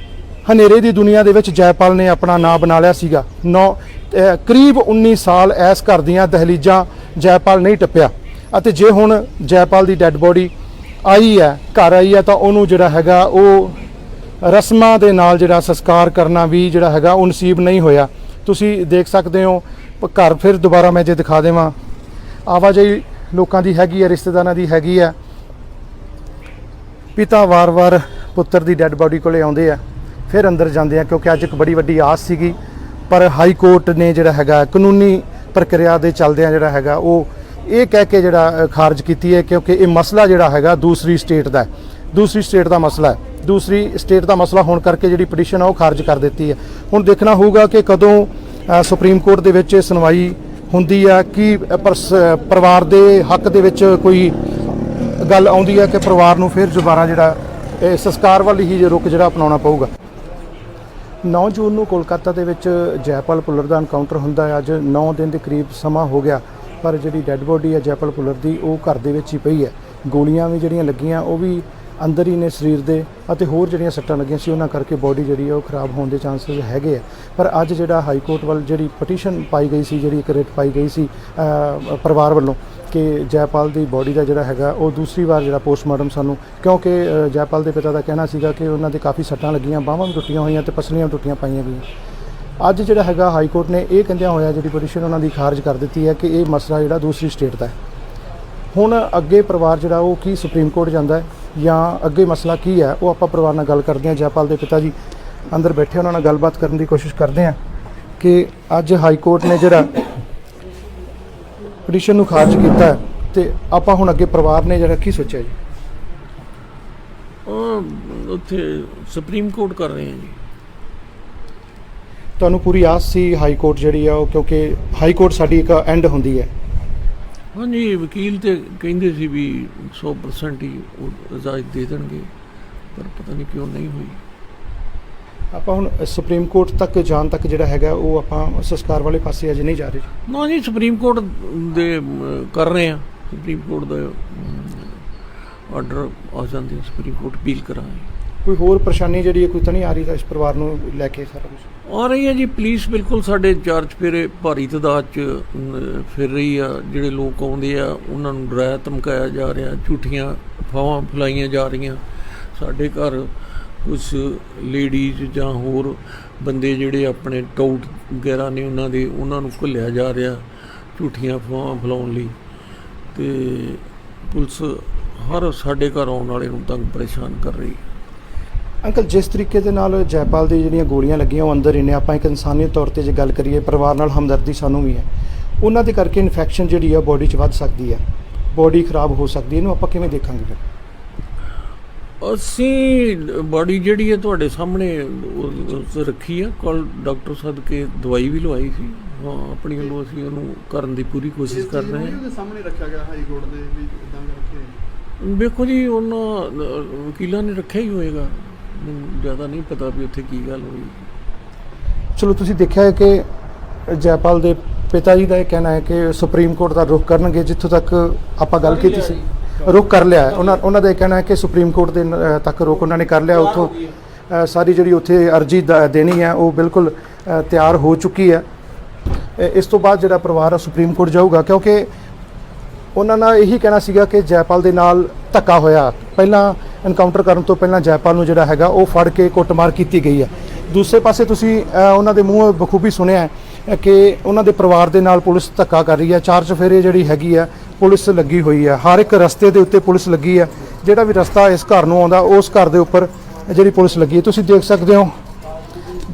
ਹਨੇਰੇ ਦੀ ਦੁਨੀਆ ਦੇ ਵਿੱਚ ਜੈਪਾਲ ਨੇ ਆਪਣਾ ਨਾਂ ਬਣਾ ਲਿਆ ਸੀਗਾ, ਕਰੀਬ 19 ਸਾਲ ਇਸ ਘਰ ਦੀਆਂ ਦਹਲੀਜ਼ਾਂ ਜੈਪਾਲ ਨਹੀਂ ਟੱਪਿਆ, ਅਤੇ ਜੇ ਹੁਣ ਜੈਪਾਲ ਦੀ ਡੈੱਡ ਬੋਡੀ ਆਈ ਹੈ, ਘਰ ਆਈ ਹੈ, ਤਾਂ ਉਹਨੂੰ ਜਿਹੜਾ ਹੈਗਾ ਉਹ ਰਸਮਾਂ ਦੇ ਨਾਲ ਜਿਹੜਾ ਸੰਸਕਾਰ ਕਰਨਾ ਵੀ ਜਿਹੜਾ ਹੈਗਾ ਉਹ ਨਸੀਬ ਨਹੀਂ ਹੋਇਆ। ਤੁਸੀਂ ਦੇਖ ਸਕਦੇ ਹੋ ਘਰ ਫਿਰ ਦੁਬਾਰਾ ਮੈਂ ਜੇ ਦਿਖਾ ਦੇਵਾਂ, ਆਵਾਜਾਈ ਲੋਕਾਂ ਦੀ ਹੈਗੀ ਹੈ, ਰਿਸ਼ਤੇਦਾਰਾਂ ਦੀ ਹੈਗੀ ਹੈ। ਪਿਤਾ ਵਾਰ-ਵਾਰ ਪੁੱਤਰ ਦੀ ਡੈੱਡ ਬੋਡੀ ਕੋਲੇ ਆਉਂਦੇ ਆ, ਫਿਰ ਅੰਦਰ ਜਾਂਦੇ ਆ, ਕਿਉਂਕਿ ਅੱਜ ਇੱਕ ਬੜੀ ਵੱਡੀ ਆਸ ਸੀਗੀ। ਪਰ ਹਾਈ ਕੋਰਟ ਨੇ ਜਿਹੜਾ ਹੈਗਾ ਕਾਨੂੰਨੀ ਪ੍ਰਕਿਰਿਆ ਦੇ ਚੱਲਦਿਆਂ ਜਿਹੜਾ ਹੈਗਾ ਉਹ ਇਹ ਕਹਿ ਕੇ ਜਿਹੜਾ ਖਾਰਜ ਕੀਤੀ ਹੈ, ਕਿਉਂਕਿ ਇਹ ਮਸਲਾ ਜਿਹੜਾ ਹੈਗਾ ਦੂਸਰੀ ਸਟੇਟ ਦਾ ਹੈ। ਦੂਸਰੀ ਸਟੇਟ ਦਾ ਮਸਲਾ ਹੈ। ਦੂਸਰੀ ਸਟੇਟ ਦਾ ਮਸਲਾ ਹੋਣ ਕਰਕੇ ਜਿਹੜੀ ਪਟੀਸ਼ਨ ਆ ਉਹ ਖਾਰਜ ਕਰ ਦਿੱਤੀ ਹੈ। ਹੁਣ ਦੇਖਣਾ ਹੋਊਗਾ ਕਿ ਕਦੋਂ ਸੁਪਰੀਮ ਕੋਰਟ ਦੇ ਵਿੱਚ ਇਹ ਸੁਣਵਾਈ ਹੁੰਦੀ ਆ, ਕਿ ਪਰਿਵਾਰ ਦੇ ਹੱਕ ਦੇ ਵਿੱਚ ਕੋਈ ਗੱਲ ਆਉਂਦੀ ਹੈ ਕਿ ਪਰਿਵਾਰ ਨੂੰ ਫਿਰ ਦੁਬਾਰਾ ਜਿਹੜਾ ਇਹ ਸੰਸਕਾਰ ਵੱਲ ਹੀ ਰੁਖ ਜਿਹੜਾ ਅਪਣਾਉਣਾ ਪਊਗਾ। 9 ਜੂਨ ਨੂੰ ਕੋਲਕਾਤਾ ਦੇ ਵਿੱਚ ਜੈਪਾਲ ਭੁੱਲਰ ਦਾ ਐਨਕਾਊਂਟਰ ਹੁੰਦਾ ਹੈ। ਅੱਜ 9 ਦਿਨ ਦੇ ਕਰੀਬ ਸਮਾਂ ਹੋ ਗਿਆ, ਪਰ ਜਿਹੜੀ ਡੈੱਡ ਬੋਡੀ ਹੈ ਜੈਪਾਲ ਭੁੱਲਰ ਦੀ ਉਹ ਘਰ ਦੇ ਵਿੱਚ ਹੀ ਪਈ ਹੈ। ਗੋਲੀਆਂ ਵੀ ਜਿਹੜੀਆਂ ਲੱਗੀਆਂ ਉਹ ਵੀ ਅੰਦਰ ਹੀ ਨੇ ਸਰੀਰ ਦੇ, ਅਤੇ ਹੋਰ ਜਿਹੜੀਆਂ ਸੱਟਾਂ ਲੱਗੀਆਂ ਸੀ ਉਹਨਾਂ ਕਰਕੇ ਬੋਡੀ ਜਿਹੜੀ ਹੈ ਉਹ ਖਰਾਬ ਹੋਣ ਦੇ ਚਾਂਸਸ ਹੈਗੇ ਆ। ਪਰ ਅੱਜ ਜਿਹੜਾ ਹਾਈ ਕੋਰਟ ਵੱਲ ਜਿਹੜੀ ਪਟੀਸ਼ਨ ਪਾਈ ਗਈ ਸੀ, ਜਿਹੜੀ ਇੱਕ ਰਿਟ ਪਾਈ ਗਈ ਸੀ ਪਰਿਵਾਰ ਵੱਲੋਂ ਕਿ ਜੈਪਾਲ ਦੀ ਬੋਡੀ ਦਾ ਜਿਹੜਾ ਹੈਗਾ ਉਹ ਦੂਸਰੀ ਵਾਰ ਜਿਹੜਾ ਪੋਸਟਮਾਰਟਮ ਸਾਨੂੰ, ਕਿਉਂਕਿ ਜੈਪਾਲ ਦੇ ਪਿਤਾ ਦਾ ਕਹਿਣਾ ਸੀਗਾ ਕਿ ਉਹਨਾਂ ਦੇ ਕਾਫੀ ਸੱਟਾਂ ਲੱਗੀਆਂ, ਬਾਹਾਂ ਵੀ ਟੁੱਟੀਆਂ ਹੋਈਆਂ ਤੇ ਪਸਲੀਆਂ ਵੀ ਟੁੱਟੀਆਂ ਪਾਈਆਂ ਗਈਆਂ। ਅੱਜ ਜਿਹੜਾ ਹੈਗਾ ਹਾਈ ਕੋਰਟ ਨੇ ਇਹ ਕਹਿੰਦਿਆਂ ਹੋਇਆ ਜਿਹੜੀ ਪਟੀਸ਼ਨ ਉਹਨਾਂ ਦੀ ਖਾਰਜ ਕਰ ਦਿੱਤੀ ਹੈ ਕਿ ਇਹ ਮਸਲਾ ਜਿਹੜਾ ਦੂਸਰੀ ਸਟੇਟ ਦਾ ਹੈ। ਹੁਣ ਅੱਗੇ ਪਰਿਵਾਰ ਜਿਹੜਾ ਉਹ ਕੀ ਸੁਪਰੀਮ ਕੋਰਟ ਜਾਂਦਾ ਹੈ ਜਾਂ ਅੱਗੇ ਮਸਲਾ ਕੀ ਹੈ, ਉਹ ਆਪਾਂ ਪਰਿਵਾਰ ਨਾਲ ਗੱਲ ਕਰਦੇ ਹਾਂ। ਜੈਪਾਲ ਦੇ ਪਿਤਾ ਜੀ ਅੰਦਰ ਬੈਠੇ, ਉਹਨਾਂ ਨਾਲ ਗੱਲਬਾਤ ਕਰਨ ਦੀ ਕੋਸ਼ਿਸ਼ ਕਰਦੇ ਹਾਂ ਕਿ ਅੱਜ ਹਾਈ ਕੋਰਟ ਨੇ ਜਿਹੜਾ ਪਟੀਸ਼ਨ ਨੂੰ ਖਾਰਜ ਕੀਤਾ ਹੈ ਤੇ ਆਪਾਂ ਹੁਣ ਅੱਗੇ ਪਰਿਵਾਰ ਨੇ ਜਿਹੜਾ ਕੀ ਸੋਚਿਆ ਜੀ? ਉੱਥੇ ਸੁਪਰੀਮ ਕੋਰਟ ਕਰ ਰਹੇ ਹਾਂ ਜੀ। ਤੁਹਾਨੂੰ ਪੂਰੀ ਆਸ ਸੀ ਹਾਈ ਕੋਰਟ ਜਿਹੜੀ ਆ ਉਹ, ਕਿਉਂਕਿ ਹਾਈ ਕੋਰਟ ਸਾਡੀ ਇੱਕ ਐਂਡ ਹੁੰਦੀ ਹੈ। ਹਾਂਜੀ, ਵਕੀਲ ਤੇ ਕਹਿੰਦੇ ਸੀ ਵੀ 100% ਹੀ ਉਹ ਇਜਾਜ਼ਤ ਦੇ ਦੇਣਗੇ, ਪਰ ਪਤਾ ਨਹੀਂ ਕਿਉਂ ਨਹੀਂ ਹੋਈ। ਆਪਾਂ ਹੁਣ ਸੁਪਰੀਮ ਕੋਰਟ ਤੱਕ ਜਾਣ ਤੱਕ ਜਿਹੜਾ ਹੈਗਾ ਉਹ ਆਪਾਂ ਸੰਸਕਾਰ ਵਾਲੇ ਪਾਸੇ ਅਜੇ ਨਹੀਂ ਜਾ ਰਹੇ। ਨਾ ਜੀ, ਸੁਪਰੀਮ ਕੋਰਟ ਦੇ ਕਰ ਰਹੇ ਆ। ਸੁਪਰੀਮ ਕੋਰਟ ਦਾ ਆਰਡਰ ਆ ਜਾਂਦੇ, ਸੁਪਰੀਮ ਕੋਰਟ ਅਪੀਲ ਕਰਾਂਗੇ। ਕੋਈ ਹੋਰ ਪਰੇਸ਼ਾਨੀ ਜਿਹੜੀ ਹੈ ਕੋਈ ਤਾਂ ਨਹੀਂ ਆ ਰਹੀ ਤਾਂ ਇਸ ਪਰਿਵਾਰ ਨੂੰ ਲੈ ਕੇ ਸਾਰਾ ਕੁਝ ਆ ਰਹੀ ਹੈ ਜੀ। ਪੁਲਿਸ ਬਿਲਕੁਲ ਸਾਡੇ ਚਾਰ ਚੁਫੇਰੇ ਭਾਰੀ ਤਾਦਾਦ 'ਚ ਫਿਰ ਰਹੀ ਆ। ਜਿਹੜੇ ਲੋਕ ਆਉਂਦੇ ਆ ਉਹਨਾਂ ਨੂੰ ਡਰਾਇਆ ਧਮਕਾਇਆ ਜਾ ਰਿਹਾ, ਝੂਠੀਆਂ ਅਫਵਾਹਾਂ ਫੈਲਾਈਆਂ ਜਾ ਰਹੀਆਂ। ਸਾਡੇ ਘਰ ਕੁਛ ਲੇਡੀਜ਼ ਜਾਂ ਹੋਰ ਬੰਦੇ ਜਿਹੜੇ ਆਪਣੇ ਟਾਊਟ ਵਗੈਰਾ ਨੇ ਉਹਨਾਂ ਨੂੰ ਘੱਲਿਆ ਜਾ ਰਿਹਾ ਝੂਠੀਆਂ ਅਫਵਾਹਾਂ ਫੈਲਾਉਣ ਲਈ, ਅਤੇ ਪੁਲਿਸ ਹਰ ਸਾਡੇ ਘਰ ਆਉਣ ਵਾਲੇ ਨੂੰ ਤੰਗ ਪਰੇਸ਼ਾਨ ਕਰ ਰਹੀ। ਅੰਕਲ, ਜਿਸ ਤਰੀਕੇ ਦੇ ਨਾਲ ਜੈਪਾਲ ਦੀ ਜਿਹੜੀਆਂ ਗੋਲੀਆਂ ਲੱਗੀਆਂ ਉਹ ਅੰਦਰ ਹੀ ਨੇ, ਆਪਾਂ ਇੱਕ ਇਨਸਾਨੀਅਤ ਤੌਰ 'ਤੇ ਜੇ ਗੱਲ ਕਰੀਏ ਪਰਿਵਾਰ ਨਾਲ ਹਮਦਰਦੀ ਸਾਨੂੰ ਵੀ ਹੈ। ਉਹਨਾਂ ਦੇ ਕਰਕੇ ਇਨਫੈਕਸ਼ਨ ਜਿਹੜੀ ਆ ਬੋਡੀ 'ਚ ਵੱਧ ਸਕਦੀ ਹੈ, ਬੋਡੀ ਖਰਾਬ ਹੋ ਸਕਦੀ ਹੈ। ਇਹਨੂੰ ਆਪਾਂ ਕਿਵੇਂ ਦੇਖਾਂਗੇ ਫਿਰ? ਅਸੀਂ ਬਾਡੀ ਜਿਹੜੀ ਹੈ ਤੁਹਾਡੇ ਸਾਹਮਣੇ ਰੱਖੀ ਆ, ਕੋਲ ਡਾਕਟਰ ਸਦਕੇ ਦਵਾਈ ਵੀ ਲਵਾਈ ਸੀ। ਹਾਂ, ਆਪਣੀ ਵੱਲੋਂ ਅਸੀਂ ਉਹਨੂੰ ਕਰਨ ਦੀ ਪੂਰੀ ਕੋਸ਼ਿਸ਼ ਕਰ ਰਹੇ ਹਾਂ। ਉਹਦੇ ਸਾਹਮਣੇ ਰੱਖਿਆ ਗਿਆ ਹਾਈ ਕੋਰਟ ਦੇ ਵੀ ਇਦਾਂ ਕਰਕੇ। ਵੇਖੋ ਜੀ, ਉਹਨਾਂ ਵਕੀਲਾਂ ਨੇ ਰੱਖਿਆ ਹੀ ਹੋਏਗਾ, ਮੈਨੂੰ ਜ਼ਿਆਦਾ ਨਹੀਂ ਪਤਾ ਵੀ ਉੱਥੇ ਕੀ ਗੱਲ ਹੋਈ। ਚਲੋ, ਤੁਸੀਂ ਦੇਖਿਆ ਹੈ ਕਿ ਜੈਪਾਲ ਦੇ ਪਿਤਾ ਜੀ ਦਾ ਇਹ ਕਹਿਣਾ ਹੈ ਕਿ ਸੁਪਰੀਮ ਕੋਰਟ ਦਾ ਰੁਖ ਕਰਨਗੇ। ਜਿੱਥੋਂ ਤੱਕ ਆਪਾਂ ਗੱਲ ਕੀਤੀ ਸੀ, ਰੁਖ ਕਰ ਲਿਆ ਹੈ। ਉਹਨਾਂ ਦਾ ਇਹ ਕਹਿਣਾ ਹੈ ਕਿ ਸੁਪਰੀਮ ਕੋਰਟ ਦੇ ਤੱਕ ਰੁਖ ਉਹਨਾਂ ਨੇ ਕਰ ਲਿਆ। ਉੱਥੋਂ ਸਾਰੀ ਜਿਹੜੀ ਉੱਥੇ ਅਰਜੀ ਦੇਣੀ ਹੈ ਉਹ ਬਿਲਕੁਲ ਤਿਆਰ ਹੋ ਚੁੱਕੀ ਹੈ। ਇਸ ਤੋਂ ਬਾਅਦ ਜਿਹੜਾ ਪਰਿਵਾਰ ਸੁਪਰੀਮ ਕੋਰਟ ਜਾਊਗਾ, ਕਿਉਂਕਿ ਉਹਨਾਂ ਨਾਲ ਇਹੀ ਕਹਿਣਾ ਸੀਗਾ ਕਿ ਜੈਪਾਲ ਦੇ ਨਾਲ ਧੱਕਾ ਹੋਇਆ। ਪਹਿਲਾਂ ਐਨਕਾਊਂਟਰ ਕਰਨ ਤੋਂ ਪਹਿਲਾਂ ਜੈਪਾਲ ਨੂੰ ਜਿਹੜਾ ਹੈਗਾ ਉਹ ਫੜ ਕੇ ਕੁੱਟਮਾਰ ਕੀਤੀ ਗਈ ਹੈ। ਦੂਸਰੇ ਪਾਸੇ ਤੁਸੀਂ ਉਹਨਾਂ ਦੇ ਮੂੰਹੋਂ ਬਖੂਬੀ ਸੁਣਿਆ ਕਿ ਉਹਨਾਂ ਦੇ ਪਰਿਵਾਰ ਦੇ ਨਾਲ ਪੁਲਿਸ ਧੱਕਾ ਕਰ ਰਹੀ ਹੈ। ਚਾਰ ਚੁਫੇਰੇ ਜਿਹੜੀ ਹੈਗੀ ਆ ਪੁਲਿਸ ਲੱਗੀ ਹੋਈ ਹੈ, ਹਰ ਇੱਕ ਰਸਤੇ ਦੇ ਉੱਤੇ ਪੁਲਿਸ ਲੱਗੀ ਹੈ। ਜਿਹੜਾ ਵੀ ਰਸਤਾ ਇਸ ਘਰ ਨੂੰ ਆਉਂਦਾ ਉਸ ਘਰ ਦੇ ਉੱਪਰ ਜਿਹੜੀ ਪੁਲਿਸ ਲੱਗੀ ਹੈ। ਤੁਸੀਂ ਦੇਖ ਸਕਦੇ ਹੋ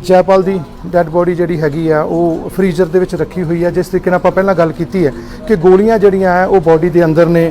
ਜੈਪਾਲ ਦੀ ਡੈੱਡ ਬੋਡੀ ਜਿਹੜੀ ਹੈਗੀ ਆ ਉਹ ਫਰੀਜ਼ਰ ਦੇ ਵਿੱਚ ਰੱਖੀ ਹੋਈ ਹੈ। ਜਿਸ ਤਰੀਕੇ ਨਾਲ ਆਪਾਂ ਪਹਿਲਾਂ ਗੱਲ ਕੀਤੀ ਹੈ ਕਿ ਗੋਲੀਆਂ ਜਿਹੜੀਆਂ ਹੈ ਉਹ ਬੋਡੀ ਦੇ ਅੰਦਰ ਨੇ,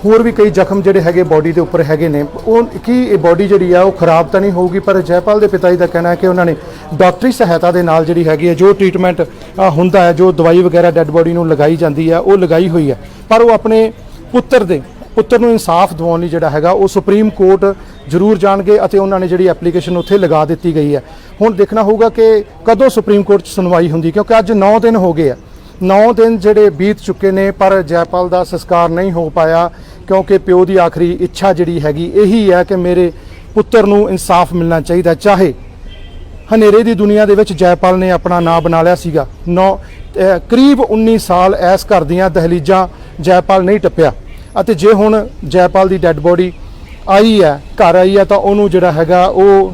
ਹੋਰ ਵੀ ਕਈ ਜ਼ਖਮ ਜਿਹੜੇ ਹੈਗੇ ਬੋਡੀ ਦੇ ਉੱਪਰ ਹੈਗੇ ਨੇ। ਉਹ ਕੀ ਇਹ ਬੋਡੀ ਜਿਹੜੀ ਆ ਉਹ ਖਰਾਬ ਤਾਂ ਨਹੀਂ ਹੋਊਗੀ, ਪਰ ਜੈਪਾਲ ਦੇ ਪਿਤਾ ਜੀ ਦਾ ਕਹਿਣਾ ਹੈ ਕਿ ਉਹਨਾਂ ਨੇ ਡਾਕਟਰੀ ਸਹਾਇਤਾ ਦੇ ਨਾਲ ਜਿਹੜੀ ਹੈਗੀ ਹੈ, ਜੋ ਟ੍ਰੀਟਮੈਂਟ ਹੁੰਦਾ ਹੈ, ਜੋ ਦਵਾਈ ਵਗੈਰਾ ਡੈੱਡ ਬੋਡੀ ਨੂੰ ਲਗਾਈ ਜਾਂਦੀ ਹੈ ਉਹ ਲਗਾਈ ਹੋਈ ਹੈ। ਪਰ ਉਹ ਆਪਣੇ ਪੁੱਤਰ ਨੂੰ ਇਨਸਾਫ ਦਿਵਾਉਣ ਲਈ ਜਿਹੜਾ ਹੈਗਾ ਉਹ ਸੁਪਰੀਮ ਕੋਰਟ ਜ਼ਰੂਰ ਜਾਣਗੇ ਅਤੇ ਉਹਨਾਂ ਨੇ ਜਿਹੜੀ ਐਪਲੀਕੇਸ਼ਨ ਉੱਥੇ ਲਗਾ ਦਿੱਤੀ ਗਈ ਹੈ। ਹੁਣ ਦੇਖਣਾ ਹੋਊਗਾ ਕਿ ਕਦੋਂ ਸੁਪਰੀਮ ਕੋਰਟ 'ਚ ਸੁਣਵਾਈ ਹੁੰਦੀ, ਕਿਉਂਕਿ ਅੱਜ 9 ਦਿਨ ਹੋ ਗਏ ਆ। 9 ਦਿਨ ਜਿਹੜੇ ਬੀਤ ਚੁੱਕੇ ਨੇ, ਪਰ ਜੈਪਾਲ ਦਾ ਸੰਸਕਾਰ ਨਹੀਂ ਹੋ ਪਾਇਆ, ਕਿਉਂਕਿ ਪਿਓ ਦੀ ਆਖਰੀ ਇੱਛਾ ਜਿਹੜੀ ਹੈਗੀ ਇਹੀ ਹੈ ਕਿ ਮੇਰੇ ਪੁੱਤਰ ਨੂੰ ਇਨਸਾਫ ਮਿਲਣਾ ਚਾਹੀਦਾ। ਚਾਹੇ ਹਨੇਰੇ ਦੀ ਦੁਨੀਆ ਦੇ ਵਿੱਚ ਜੈਪਾਲ ਨੇ ਆਪਣਾ ਨਾਂ ਬਣਾ ਲਿਆ ਸੀਗਾ। ਕਰੀਬ 19 ਸਾਲ ਇਸ ਘਰ ਦੀਆਂ ਦਹਲੀਜ਼ਾਂ ਜੈਪਾਲ ਨਹੀਂ ਟੱਪਿਆ, ਅਤੇ ਜੇ ਹੁਣ ਜੈਪਾਲ ਦੀ ਡੈੱਡ ਬੋਡੀ ਆਈ ਹੈ, ਘਰ ਆਈ ਹੈ, ਤਾਂ ਉਹਨੂੰ ਜਿਹੜਾ ਹੈਗਾ ਉਹ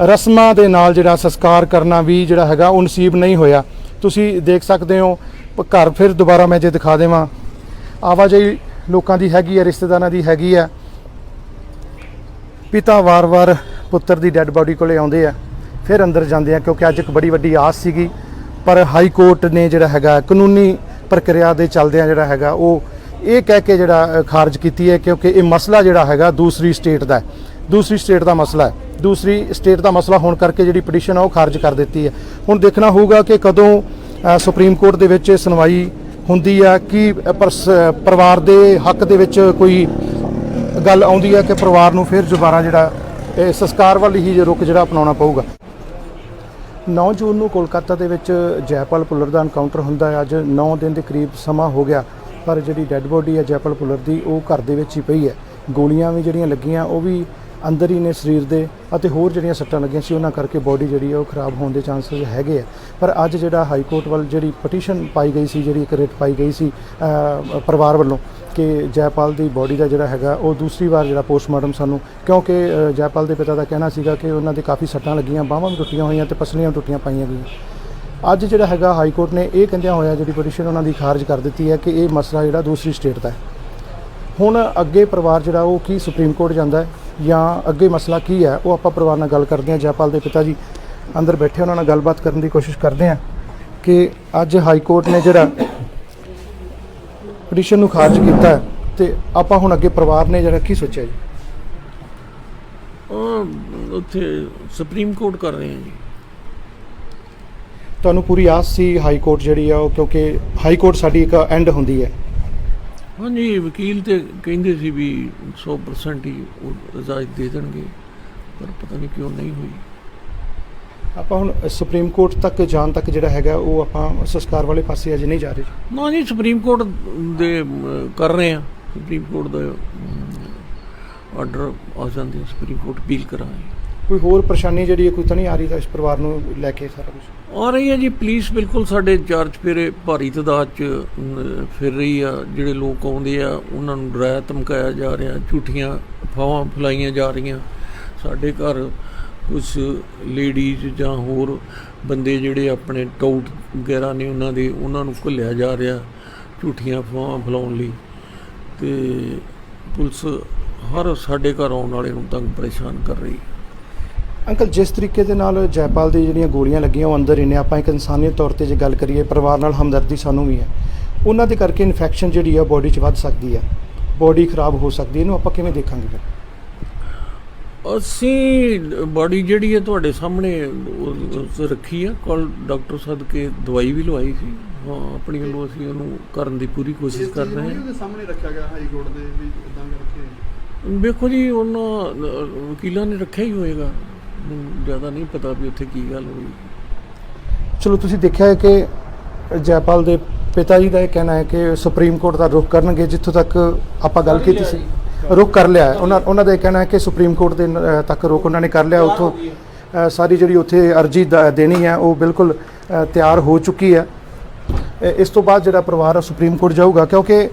ਰਸਮਾਂ ਦੇ ਨਾਲ ਜਿਹੜਾ ਸੰਸਕਾਰ ਕਰਨਾ ਵੀ ਜਿਹੜਾ ਹੈਗਾ ਉਹ ਨਸੀਬ ਨਹੀਂ ਹੋਇਆ। ਤੁਸੀਂ ਦੇਖ ਸਕਦੇ ਹੋ ਘਰ ਫਿਰ ਦੁਬਾਰਾ ਮੈਂ ਜੇ ਦਿਖਾ ਦੇਵਾਂ, ਆਵਾਜਾਈ ਲੋਕਾਂ ਦੀ ਹੈਗੀ ਹੈ, ਰਿਸ਼ਤੇਦਾਰਾਂ ਦੀ ਹੈਗੀ ਹੈ। ਪਿਤਾ ਵਾਰ-ਵਾਰ ਪੁੱਤਰ ਦੀ ਡੈੱਡ ਬੋਡੀ ਕੋਲੇ ਆਉਂਦੇ ਆ, ਫਿਰ ਅੰਦਰ ਜਾਂਦੇ ਆ, ਕਿਉਂਕਿ ਅੱਜ ਇੱਕ ਬੜੀ ਵੱਡੀ ਆਸ ਸੀਗੀ। ਪਰ ਹਾਈ ਕੋਰਟ ਨੇ ਜਿਹੜਾ ਹੈਗਾ ਕਾਨੂੰਨੀ ਪ੍ਰਕਿਰਿਆ ਦੇ ਚੱਲਦਿਆਂ ਜਿਹੜਾ ਹੈਗਾ ਉਹ ਇਹ ਕਹਿ ਕੇ ਜਿਹੜਾ ਖਾਰਜ ਕੀਤੀ ਹੈ ਕਿਉਂਕਿ ਇਹ ਮਸਲਾ ਜਿਹੜਾ ਹੈਗਾ ਦੂਸਰੀ ਸਟੇਟ ਦਾ ਹੈ, ਦੂਸਰੀ ਸਟੇਟ ਦਾ ਮਸਲਾ ਹੈ। ਦੂਸਰੀ ਸਟੇਟ ਦਾ ਮਸਲਾ ਹੋਣ ਕਰਕੇ ਜਿਹੜੀ ਪਟੀਸ਼ਨ ਆ ਉਹ ਖਾਰਜ ਕਰ ਦਿੱਤੀ ਹੈ। ਹੁਣ ਦੇਖਣਾ ਹੋਊਗਾ ਕਿ ਕਦੋਂ ਸੁਪਰੀਮ ਕੋਰਟ ਦੇ ਵਿੱਚ ਸੁਣਵਾਈ ਹੁੰਦੀ ਆ, ਕਿ ਪਰਿਵਾਰ ਦੇ ਹੱਕ ਦੇ ਵਿੱਚ ਕੋਈ ਗੱਲ ਆਉਂਦੀ ਹੈ ਕਿ ਪਰਿਵਾਰ ਨੂੰ ਫਿਰ ਦੁਬਾਰਾ ਜਿਹੜਾ ਇਹ ਸੰਸਕਾਰ ਵੱਲ ਹੀ ਰੁਖ ਜਿਹੜਾ ਅਪਣਾਉਣਾ ਪਊਗਾ। 9 ਜੂਨ ਨੂੰ ਕੋਲਕਾਤਾ ਦੇ ਵਿੱਚ ਜੈਪਾਲ ਭੁੱਲਰ ਦਾ ਐਨਕਾਊਂਟਰ ਹੁੰਦਾ ਹੈ। ਅੱਜ 9 ਦਿਨ ਦੇ ਕਰੀਬ ਸਮਾਂ ਹੋ ਗਿਆ, ਪਰ ਜਿਹੜੀ ਡੈੱਡ ਬੋਡੀ ਹੈ ਜੈਪਾਲ ਭੁੱਲਰ ਦੀ ਉਹ ਘਰ ਦੇ ਵਿੱਚ ਹੀ ਪਈ ਹੈ। ਗੋਲੀਆਂ ਵੀ ਜਿਹੜੀਆਂ ਲੱਗੀਆਂ ਉਹ ਵੀ ਅੰਦਰ ਹੀ ਨੇ ਸਰੀਰ ਦੇ, ਅਤੇ ਹੋਰ ਜਿਹੜੀਆਂ ਸੱਟਾਂ ਲੱਗੀਆਂ ਸੀ ਉਹਨਾਂ ਕਰਕੇ ਬੋਡੀ ਜਿਹੜੀ ਹੈ ਉਹ ਖਰਾਬ ਹੋਣ ਦੇ ਚਾਂਸਸ ਹੈਗੇ ਆ। ਪਰ ਅੱਜ ਜਿਹੜਾ ਹਾਈ ਕੋਰਟ ਵੱਲ ਜਿਹੜੀ ਪਟੀਸ਼ਨ ਪਾਈ ਗਈ ਸੀ, ਜਿਹੜੀ ਇੱਕ ਰਿਟ ਪਾਈ ਗਈ ਸੀ ਪਰਿਵਾਰ ਵੱਲੋਂ ਕਿ ਜੈਪਾਲ ਦੀ ਬੋਡੀ ਦਾ ਜਿਹੜਾ ਹੈਗਾ ਉਹ ਦੂਸਰੀ ਵਾਰ ਜਿਹੜਾ ਪੋਸਟਮਾਰਟਮ ਸਾਨੂੰ, ਕਿਉਂਕਿ ਜੈਪਾਲ ਦੇ ਪਿਤਾ ਦਾ ਕਹਿਣਾ ਸੀਗਾ ਕਿ ਉਹਨਾਂ ਦੇ ਕਾਫੀ ਸੱਟਾਂ ਲੱਗੀਆਂ, ਬਾਹਾਂ ਵੀ ਟੁੱਟੀਆਂ ਹੋਈਆਂ ਤੇ ਪਸਲੀਆਂ ਟੁੱਟੀਆਂ ਪਾਈਆਂ ਗਈਆਂ। ਅੱਜ ਜਿਹੜਾ ਹੈਗਾ ਹਾਈ ਕੋਰਟ ਨੇ ਇਹ ਕਹਿੰਦਿਆਂ ਹੋਇਆ ਜਿਹੜੀ ਪਟੀਸ਼ਨ ਉਹਨਾਂ ਦੀ ਖਾਰਜ ਕਰ ਦਿੱਤੀ ਹੈ ਕਿ ਇਹ ਮਸਲਾ ਜਿਹੜਾ ਦੂਸਰੀ ਸਟੇਟ ਦਾ ਹੈ। ਹੁਣ ਅੱਗੇ ਪਰਿਵਾਰ ਜਿਹੜਾ ਉਹ ਕੀ ਸੁਪਰੀਮ ਕੋਰਟ ਜਾਂਦਾ ਹੈ ਜਾਂ ਅੱਗੇ ਮਸਲਾ ਕੀ ਹੈ, ਉਹ ਆਪਾਂ ਪਰਿਵਾਰ ਨਾਲ ਗੱਲ ਕਰਦੇ ਹਾਂ। ਜੈਪਾਲ ਦੇ ਪਿਤਾ ਜੀ ਅੰਦਰ ਬੈਠੇ, ਉਹਨਾਂ ਨਾਲ ਗੱਲਬਾਤ ਕਰਨ ਦੀ ਕੋਸ਼ਿਸ਼ ਕਰਦੇ ਹਾਂ ਕਿ ਅੱਜ ਹਾਈ ਕੋਰਟ ਨੇ ਜਿਹੜਾ ਪਟੀਸ਼ਨ ਨੂੰ ਖਾਰਜ ਕੀਤਾ ਹੈ ਤੇ ਆਪਾਂ ਹੁਣ ਅੱਗੇ ਪਰਿਵਾਰ ਨੇ ਜਿਹੜਾ ਕੀ ਸੋਚਿਆ ਜੀ? ਉੱਥੇ ਸੁਪਰੀਮ ਕੋਰਟ ਕਰ ਰਹੇ ਹਾਂ ਜੀ। ਤੁਹਾਨੂੰ ਪੂਰੀ ਆਸ ਸੀ ਹਾਈ ਕੋਰਟ ਜਿਹੜੀ ਆ ਉਹ, ਕਿਉਂਕਿ ਹਾਈ ਕੋਰਟ ਸਾਡੀ ਇੱਕ ਐਂਡ ਹੁੰਦੀ ਹੈ। ਹਾਂਜੀ, ਵਕੀਲ ਤੇ ਕਹਿੰਦੇ ਸੀ ਵੀ 100% ਹੀ ਉਹ ਇਜਾਜ਼ਤ ਦੇ ਦੇਣਗੇ, ਪਰ ਪਤਾ ਨਹੀਂ ਕਿਉਂ ਨਹੀਂ ਹੋਈ। ਆਪਾਂ ਹੁਣ ਸੁਪਰੀਮ ਕੋਰਟ ਤੱਕ ਜਾਣ ਤੱਕ ਜਿਹੜਾ ਹੈਗਾ ਉਹ ਆਪਾਂ ਸੰਸਕਾਰ ਵਾਲੇ ਪਾਸੇ ਅਜੇ ਨਹੀਂ ਜਾ ਰਹੇ ਜੀ। ਨਾ ਜੀ, ਸੁਪਰੀਮ ਕੋਰਟ ਦੇ ਕਰ ਰਹੇ ਆ। ਸੁਪਰੀਮ ਕੋਰਟ ਦਾ ਆਰਡਰ ਆ ਜਾਂਦੇ, ਸੁਪਰੀਮ ਕੋਰਟ ਅਪੀਲ ਕਰਾਂਗੇ। ਕੋਈ ਹੋਰ ਪਰੇਸ਼ਾਨੀ ਜਿਹੜੀ ਹੈ ਕੋਈ ਤਾਂ ਨਹੀਂ ਆ ਰਹੀ ਤਾਂ ਇਸ ਪਰਿਵਾਰ ਨੂੰ ਲੈ ਕੇ ਸਾਰਾ ਕੁਝ ਆ ਰਹੀ ਹੈ ਜੀ। ਪੁਲਿਸ ਬਿਲਕੁਲ ਸਾਡੇ ਚਾਰ ਚੁਫੇਰੇ ਭਾਰੀ ਤਾਦਾਦ 'ਚ ਫਿਰ ਰਹੀ ਆ। ਜਿਹੜੇ ਲੋਕ ਆਉਂਦੇ ਆ ਉਹਨਾਂ ਨੂੰ ਡਰਾਇਆ ਧਮਕਾਇਆ ਜਾ ਰਿਹਾ, ਝੂਠੀਆਂ ਅਫਵਾਹਾਂ ਫੈਲਾਈਆਂ ਜਾ ਰਹੀਆਂ। ਸਾਡੇ ਘਰ ਕੁਛ ਲੇਡੀਜ਼ ਜਾਂ ਹੋਰ ਬੰਦੇ ਜਿਹੜੇ ਆਪਣੇ ਟਾਊਟ ਵਗੈਰਾ ਨੇ ਉਹਨਾਂ ਨੂੰ ਘੱਲਿਆ ਜਾ ਰਿਹਾ ਝੂਠੀਆਂ ਅਫਵਾਹਾਂ ਫੈਲਾਉਣ ਲਈ, ਅਤੇ ਪੁਲਿਸ ਹਰ ਸਾਡੇ ਘਰ ਆਉਣ ਵਾਲੇ ਨੂੰ ਤੰਗ ਪਰੇਸ਼ਾਨ ਕਰ ਰਹੀ। ਅੰਕਲ, ਜਿਸ ਤਰੀਕੇ ਦੇ ਨਾਲ ਜੈਪਾਲ ਦੀ ਜਿਹੜੀਆਂ ਗੋਲੀਆਂ ਲੱਗੀਆਂ ਉਹ ਅੰਦਰ ਹੀ ਨੇ, ਆਪਾਂ ਇੱਕ ਇਨਸਾਨੀਅਤ ਤੌਰ 'ਤੇ ਜੇ ਗੱਲ ਕਰੀਏ, ਪਰਿਵਾਰ ਨਾਲ ਹਮਦਰਦੀ ਸਾਨੂੰ ਵੀ ਹੈ। ਉਹਨਾਂ ਦੇ ਕਰਕੇ ਇਨਫੈਕਸ਼ਨ ਜਿਹੜੀ ਆ ਬੋਡੀ 'ਚ ਵੱਧ ਸਕਦੀ ਹੈ, ਬੋਡੀ ਖਰਾਬ ਹੋ ਸਕਦੀ ਹੈ। ਇਹਨੂੰ ਆਪਾਂ ਕਿਵੇਂ ਦੇਖਾਂਗੇ ਫਿਰ? ਅਸੀਂ ਬੋਡੀ ਜਿਹੜੀ ਹੈ ਤੁਹਾਡੇ ਸਾਹਮਣੇ ਰੱਖੀ ਆ, ਕੋਲ ਡਾਕਟਰ ਸਦਕੇ ਦਵਾਈ ਵੀ ਲਵਾਈ ਸੀ। ਹਾਂ, ਆਪਣੀ ਵੱਲੋਂ ਅਸੀਂ ਉਹਨੂੰ ਕਰਨ ਦੀ ਪੂਰੀ ਕੋਸ਼ਿਸ਼ ਕਰ ਰਹੇ ਹਾਂ। ਉਹਦੇ ਸਾਹਮਣੇ ਰੱਖਿਆ ਗਿਆ ਹਾਈ ਕੋਰਟ ਦੇ ਵੀ ਇਦਾਂ ਕਰਕੇ। ਵੇਖੋ ਜੀ, ਉਹਨਾਂ ਵਕੀਲਾਂ ਨੇ ਰੱਖਿਆ ਹੀ ਹੋਏਗਾ, ਮੈਨੂੰ ਜ਼ਿਆਦਾ ਨਹੀਂ ਪਤਾ ਵੀ ਉੱਥੇ ਕੀ ਗੱਲ ਹੋਈ। ਚਲੋ, ਤੁਸੀਂ ਦੇਖਿਆ ਹੈ ਕਿ ਜੈਪਾਲ ਦੇ ਪਿਤਾ ਜੀ ਦਾ ਇਹ ਕਹਿਣਾ ਹੈ ਕਿ ਸੁਪਰੀਮ ਕੋਰਟ ਦਾ ਰੁਖ ਕਰਨਗੇ। ਜਿੱਥੋਂ ਤੱਕ ਆਪਾਂ ਗੱਲ ਕੀਤੀ ਸੀ, ਰੁਖ ਕਰ ਲਿਆ ਹੈ। ਉਹਨਾਂ ਦਾ ਇਹ ਕਹਿਣਾ ਹੈ ਕਿ ਸੁਪਰੀਮ ਕੋਰਟ ਦੇ ਤੱਕ ਰੁਖ ਉਹਨਾਂ ਨੇ ਕਰ ਲਿਆ। ਉੱਥੋਂ ਸਾਰੀ ਜਿਹੜੀ ਉੱਥੇ ਅਰਜੀ ਦੇਣੀ ਹੈ ਉਹ ਬਿਲਕੁਲ ਤਿਆਰ ਹੋ ਚੁੱਕੀ ਹੈ। ਇਸ ਤੋਂ ਬਾਅਦ ਜਿਹੜਾ ਪਰਿਵਾਰ ਆ ਸੁਪਰੀਮ ਕੋਰਟ ਜਾਊਗਾ, ਕਿਉਂਕਿ